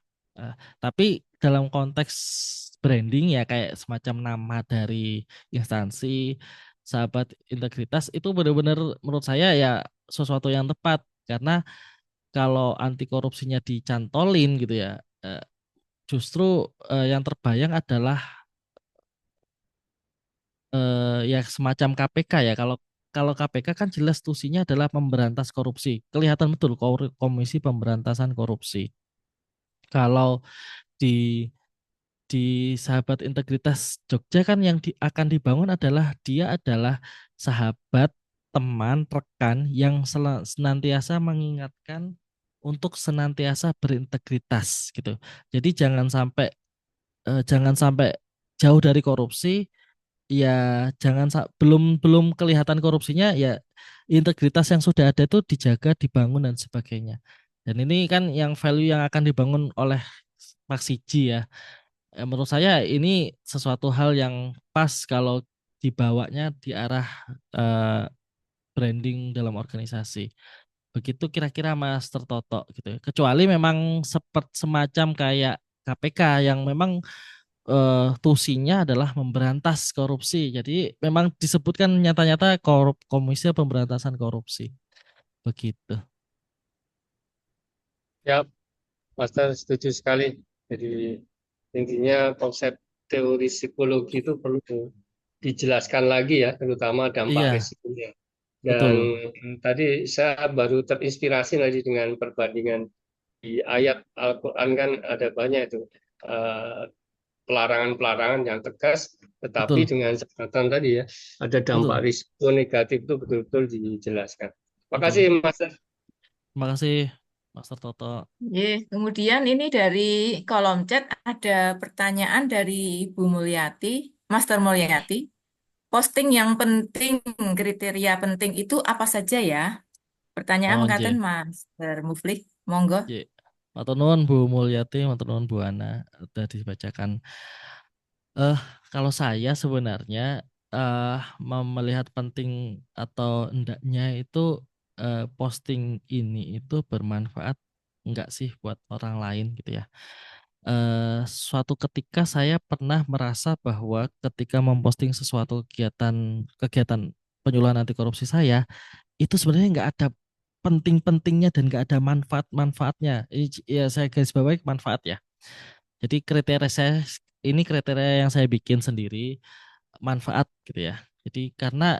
Tapi dalam konteks branding ya kayak semacam nama dari instansi sahabat integritas itu benar-benar menurut saya ya sesuatu yang tepat, karena kalau anti korupsinya dicantolin gitu ya, justru yang terbayang adalah ya semacam KPK ya. Kalau kalau KPK kan jelas tusinya adalah memberantas korupsi. Kelihatan betul Komisi Pemberantasan Korupsi. Kalau di sahabat integritas Jogja kan yang akan dibangun adalah dia adalah sahabat, teman, rekan yang senantiasa mengingatkan untuk senantiasa berintegritas gitu. Jadi jangan sampai jauh dari korupsi, ya jangan belum belum kelihatan korupsinya ya integritas yang sudah ada itu dijaga, dibangun dan sebagainya. Dan ini kan yang value yang akan dibangun oleh Pak Siji ya. Menurut saya ini sesuatu hal yang pas kalau dibawanya di arah eh, branding dalam organisasi. Begitu kira-kira Mas Tertoto gitu ya. Kecuali memang semacam kayak KPK yang memang tusinya adalah memberantas korupsi. Jadi memang disebutkan nyata-nyata Komisi Pemberantasan Korupsi. Begitu. Ya, Master setuju sekali. Jadi intinya konsep teori psikologi itu perlu dijelaskan lagi ya, terutama dampak Iya, risikonya. Dan betul. tadi saya baru terinspirasi tadi dengan perbandingan di ayat Al-Quran kan ada banyak itu eh, pelarangan-pelarangan yang tegas, tetapi Betul. dengan catatan tadi ya, ada dampak Betul. risiko negatif itu betul-betul dijelaskan. Terima kasih, Betul. Mas. Terima kasih Mas Tertoto. Kemudian ini dari kolom chat ada pertanyaan dari Ibu Mulyati, Master Mulyati. Posting yang penting, kriteria penting itu apa saja ya? Pertanyaan Oh, mengatakan nggih. Master Mufli, monggo. Nggih. Matur nuwun Bu Mulyati, matur nuwun Bu Ana, sudah dibacakan. Eh, kalau saya sebenarnya melihat penting atau hendaknya itu posting ini itu bermanfaat enggak sih buat orang lain gitu ya. suatu ketika saya pernah merasa bahwa ketika memposting sesuatu kegiatan penyuluhan anti korupsi saya itu sebenarnya nggak ada penting-pentingnya dan nggak ada manfaat-manfaatnya. Ya saya garis bawahi manfaat ya. Jadi kriteria saya ini kriteria yang saya bikin sendiri manfaat gitu ya. Jadi karena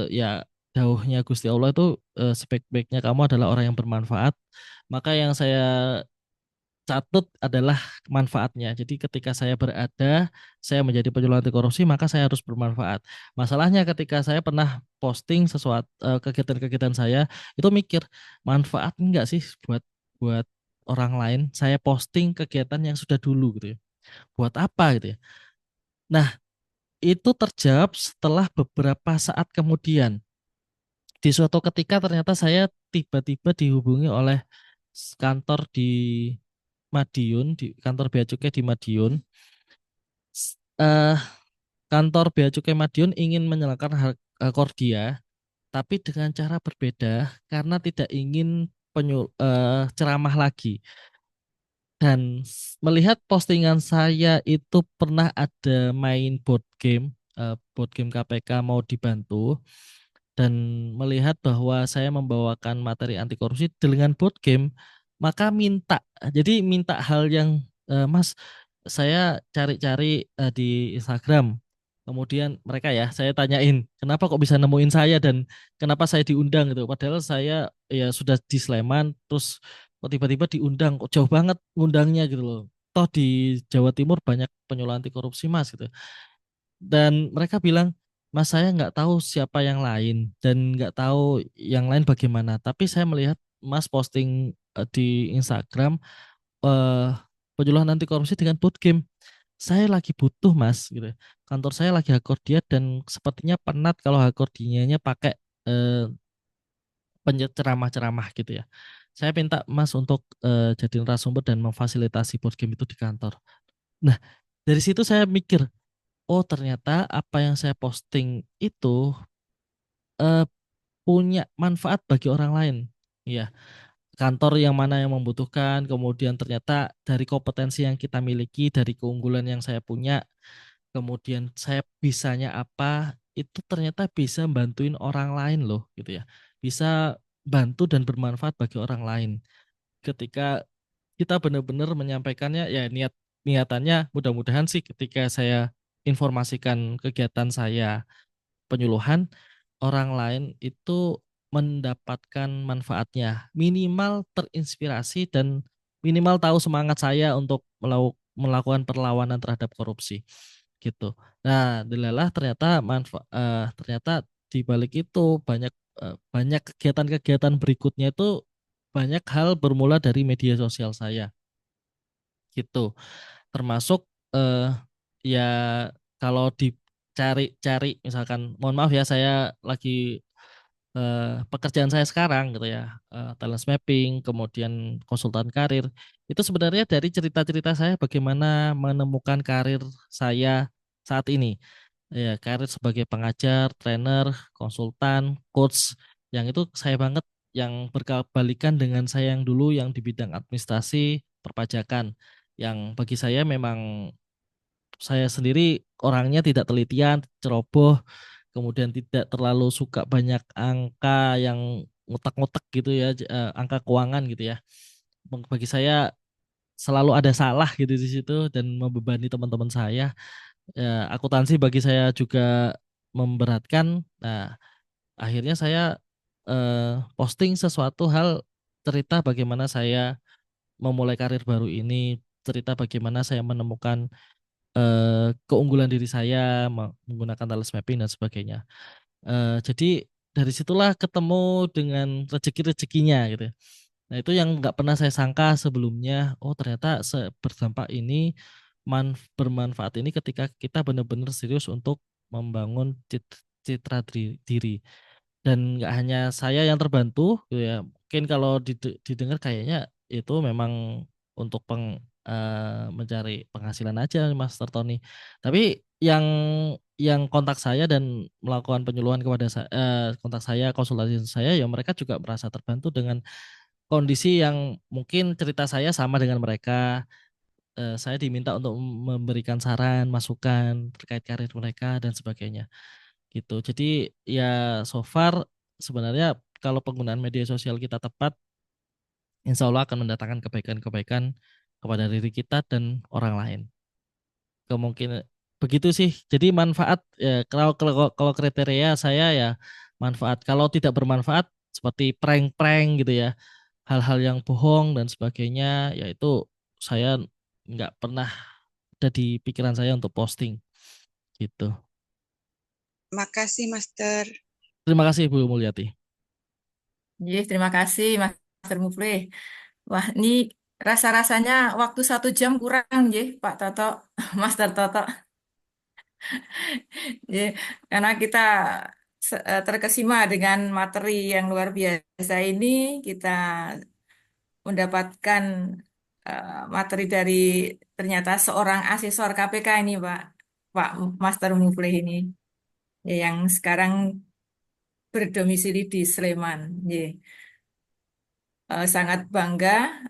ya dawuhnya Gusti Allah itu sebaik-baiknya kamu adalah orang yang bermanfaat. Maka yang saya catut adalah manfaatnya. Jadi ketika saya berada, saya menjadi penyuluh anti korupsi, maka saya harus bermanfaat. Masalahnya ketika saya pernah posting sesuatu kegiatan-kegiatan saya, itu mikir manfaat enggak sih buat buat orang lain. Saya posting kegiatan yang sudah dulu gitu ya. Buat apa gitu ya. Nah, itu terjawab setelah beberapa saat kemudian. Di suatu ketika ternyata saya tiba-tiba dihubungi oleh kantor di Madiun, di kantor Bea Cukai di Madiun. S- eh, Kantor Bea Cukai Madiun ingin menyalakan Kordia, tapi dengan cara berbeda karena tidak ingin ceramah lagi. Dan melihat postingan saya itu pernah ada main board game KPK mau dibantu, dan melihat bahwa saya membawakan materi anti korupsi dengan board game, maka minta hal yang Mas, saya cari-cari di Instagram. Kemudian mereka ya, saya tanyain, kenapa kok bisa nemuin saya dan kenapa saya diundang gitu. Padahal saya ya sudah di Sleman, terus kok tiba-tiba diundang, kok jauh banget ngundangnya gitu loh. Toh di Jawa Timur banyak penyuluh anti korupsi Mas gitu. Dan mereka bilang, Mas saya nggak tahu siapa yang lain dan nggak tahu yang lain bagaimana. Tapi saya melihat Mas posting di Instagram eh penyuluhan anti korupsi dengan boot game. Saya lagi butuh Mas gitu. Kantor saya lagi Hakordia dan sepertinya penat kalau Hakordianya pakai eh, ceramah-ceramah gitu ya. Saya minta Mas untuk jadi narasumber dan memfasilitasi board game itu di kantor. Nah, dari situ saya mikir, oh ternyata apa yang saya posting itu eh, punya manfaat bagi orang lain. Ya, kantor yang mana yang membutuhkan, kemudian ternyata dari kompetensi yang kita miliki, dari keunggulan yang saya punya, kemudian saya bisanya apa, itu ternyata bisa bantuin orang lain loh, gitu ya. Bisa bantu dan bermanfaat bagi orang lain. Ketika kita benar-benar menyampaikannya, ya niatannya mudah-mudahan sih ketika saya informasikan kegiatan saya penyuluhan, orang lain itu mendapatkan manfaatnya, minimal terinspirasi dan minimal tahu semangat saya untuk melakukan perlawanan terhadap korupsi gitu. Nah, delalah ternyata di balik itu banyak kegiatan-kegiatan berikutnya itu banyak hal bermula dari media sosial saya gitu. Termasuk eh, ya kalau dicari-cari misalkan, mohon maaf ya saya lagi pekerjaan saya sekarang gitu ya, talent mapping, kemudian konsultan karir, itu sebenarnya dari cerita-cerita saya bagaimana menemukan karir saya saat ini. Ya, karir sebagai pengajar, trainer, konsultan, coach, yang itu saya banget yang berkebalikan dengan saya yang dulu yang di bidang administrasi, perpajakan, yang bagi saya memang saya sendiri orangnya tidak telitian, ceroboh, kemudian tidak terlalu suka banyak angka yang ngotak-ngotak gitu ya, angka keuangan gitu ya. Bagi saya selalu ada salah gitu di situ dan membebani teman-teman saya. Ya, akuntansi bagi saya juga memberatkan. Nah, akhirnya saya posting sesuatu hal, cerita bagaimana saya memulai karir baru ini, cerita bagaimana saya menemukan keunggulan diri saya menggunakan talent mapping dan sebagainya. Jadi dari situlah ketemu dengan rezeki-rezekinya gitu. Nah itu yang nggak pernah saya sangka sebelumnya. Oh ternyata berdampak ini, bermanfaat ini ketika kita benar-benar serius untuk membangun citra diri. Dan nggak hanya saya yang terbantu gitu ya. Mungkin kalau didengar kayaknya itu memang untuk mencari penghasilan aja Mas Tertoni. Tapi yang kontak saya dan melakukan penyuluhan kepada saya, kontak saya, konsultasi saya, ya mereka juga merasa terbantu dengan kondisi yang mungkin cerita saya sama dengan mereka. Saya diminta untuk memberikan saran, masukan terkait karir mereka dan sebagainya gitu. Jadi ya so far sebenarnya kalau penggunaan media sosial kita tepat, insya Allah akan mendatangkan kebaikan-kebaikan kepada diri kita dan orang lain. Kemungkinan begitu sih. Jadi manfaat ya, kalau kriteria saya ya manfaat. Kalau tidak bermanfaat seperti prank-prank gitu ya, hal-hal yang bohong dan sebagainya, yaitu saya nggak pernah ada di pikiran saya untuk posting gitu. Makasih, Master. Terima kasih Bu Mulyati. Terima kasih Master Muflih. Wah, ini rasa-rasanya waktu 1 jam kurang, Pak Toto, Master Toto. Ya, karena kita terkesima dengan materi yang luar biasa ini, kita mendapatkan materi dari ternyata seorang asesor KPK ini, Pak Master Muflih ini, ya, yang sekarang berdomisili di Sleman. Ya. Sangat bangga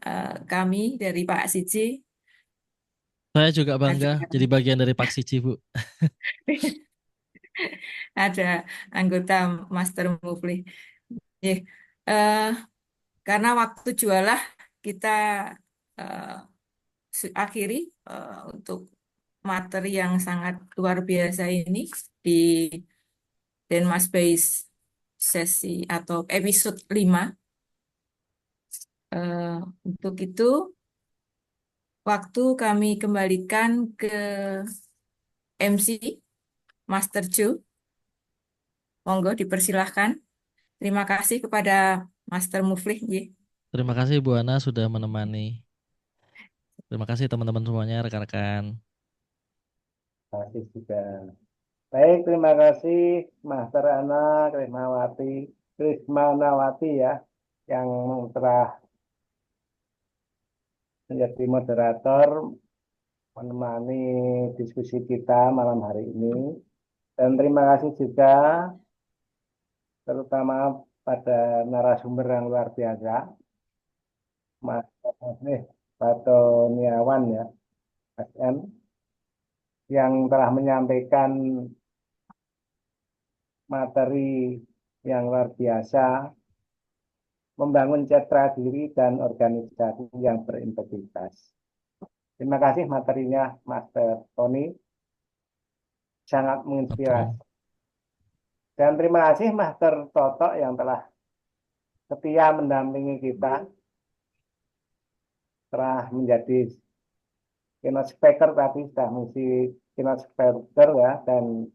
kami dari Pak Siji Saya juga bangga ada jadi bagian dari Pak Siji, Bu. ada anggota Master Muflih. Ya. eh, karena waktu jualah kita eh, akhiri untuk materi yang sangat luar biasa ini di Denmas Base sesi atau episode 5. Eh, untuk itu, waktu kami kembalikan ke MC Master Joe. Monggo dipersilahkan. Terima kasih kepada Master Muflih. Terima kasih Bu Ana sudah menemani. Terima kasih teman-teman semuanya, rekan-rekan. Terima kasih juga. Baik, terima kasih Master Ana Krismanawati ya, yang telah menjadi moderator menemani diskusi kita malam hari ini. Dan terima kasih juga terutama pada narasumber yang luar biasa, Mas Batoniawan ya, SM, yang telah menyampaikan materi yang luar biasa, membangun citra diri dan organisasi yang berintegritas. Terima kasih materinya, Master Tony, sangat menginspirasi. Betul. Dan terima kasih Master Toto yang telah setia mendampingi kita, telah menjadi keynote speaker tadi, sudah mengisi keynote speaker ya, dan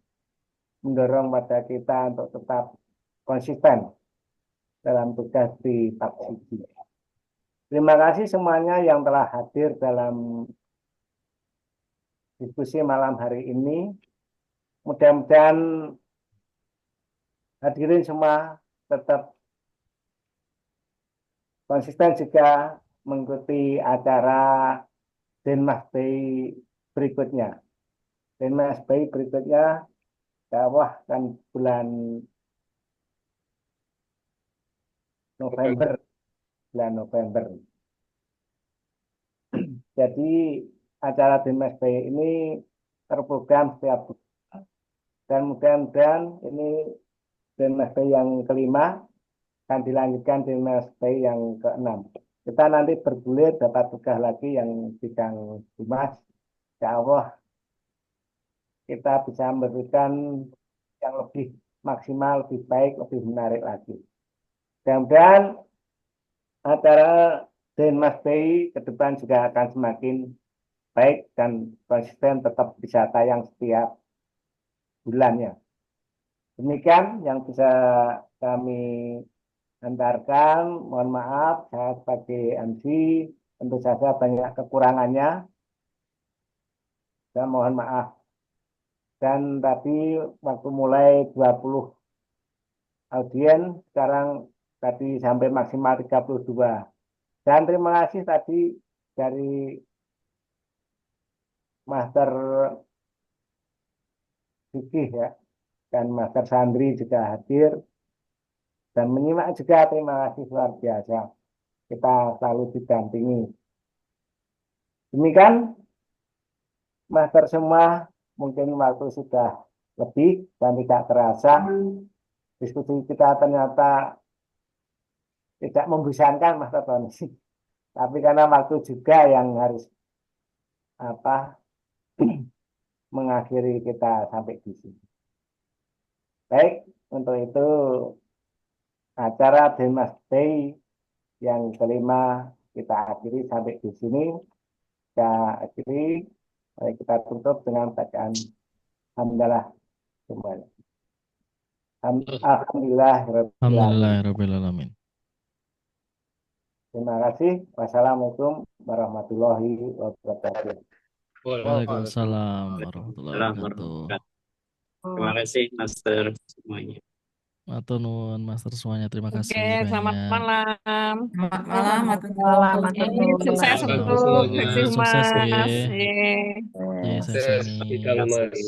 mendorong pada kita untuk tetap konsisten dalam tugas di Paksiji. Terima kasih semuanya yang telah hadir dalam diskusi malam hari ini. Mudah-mudahan hadirin semua tetap konsisten juga mengikuti acara Denmas Bay berikutnya. Denmas Bay berikutnya dakwah kan bulan November. Jadi acara Denmas Bay ini terprogram setiap bulan. Dan mudah-mudahan ini Denmas Bay yang kelima akan dilanjutkan Denmas Bay yang ke-6. Kita nanti bergulir dapat tugas lagi yang bidang humas. Ya Allah, kita bisa memberikan yang lebih maksimal, lebih baik, lebih menarik lagi. Mudah-mudahan acara Denmas Bay ke depan juga akan semakin baik dan konsisten, tetap bisa tayang setiap bulannya. Demikian yang bisa kami antarkan. Mohon maaf, saya sebagai MC tentu saja banyak kekurangannya. Dan mohon maaf. Dan tadi waktu mulai 20 audien, sekarang tadi sampai maksimal 32. Dan terima kasih tadi dari Master Fikih ya, dan Master Sandri juga hadir dan menyimak juga. Terima kasih luar biasa. kita selalu didampingi. Demikian, Master semua, mungkin waktu sudah lebih dan tidak terasa. Diskusi kita ternyata tidak membosankan, Master Tony. Tapi karena waktu juga yang harus mengakhiri kita sampai di sini. Baik, untuk itu acara Demas Day yang kelima kita akhiri sampai di sini. Kita akhiri, mari kita tutup dengan bacaan Alhamdulillah semuanya. Alhamdulillah. Alhamdulillahirabbil alamin. Terima kasih. Wassalamualaikum warahmatullahi wabarakatuh. Waalaikumsalam warahmatullahi wabarakatuh. Terima kasih Master semuanya. Matur nuwun Master semuanya. Terima kasih Oke, selamat banyak. malam. Selamat malam, matur Malam, nuwun. matur Ini nuwun. sukses Selamat untuk semuanya. Sukses Sukses Mas. ya. Ye. Ya, Sukses sini. di dalam hari.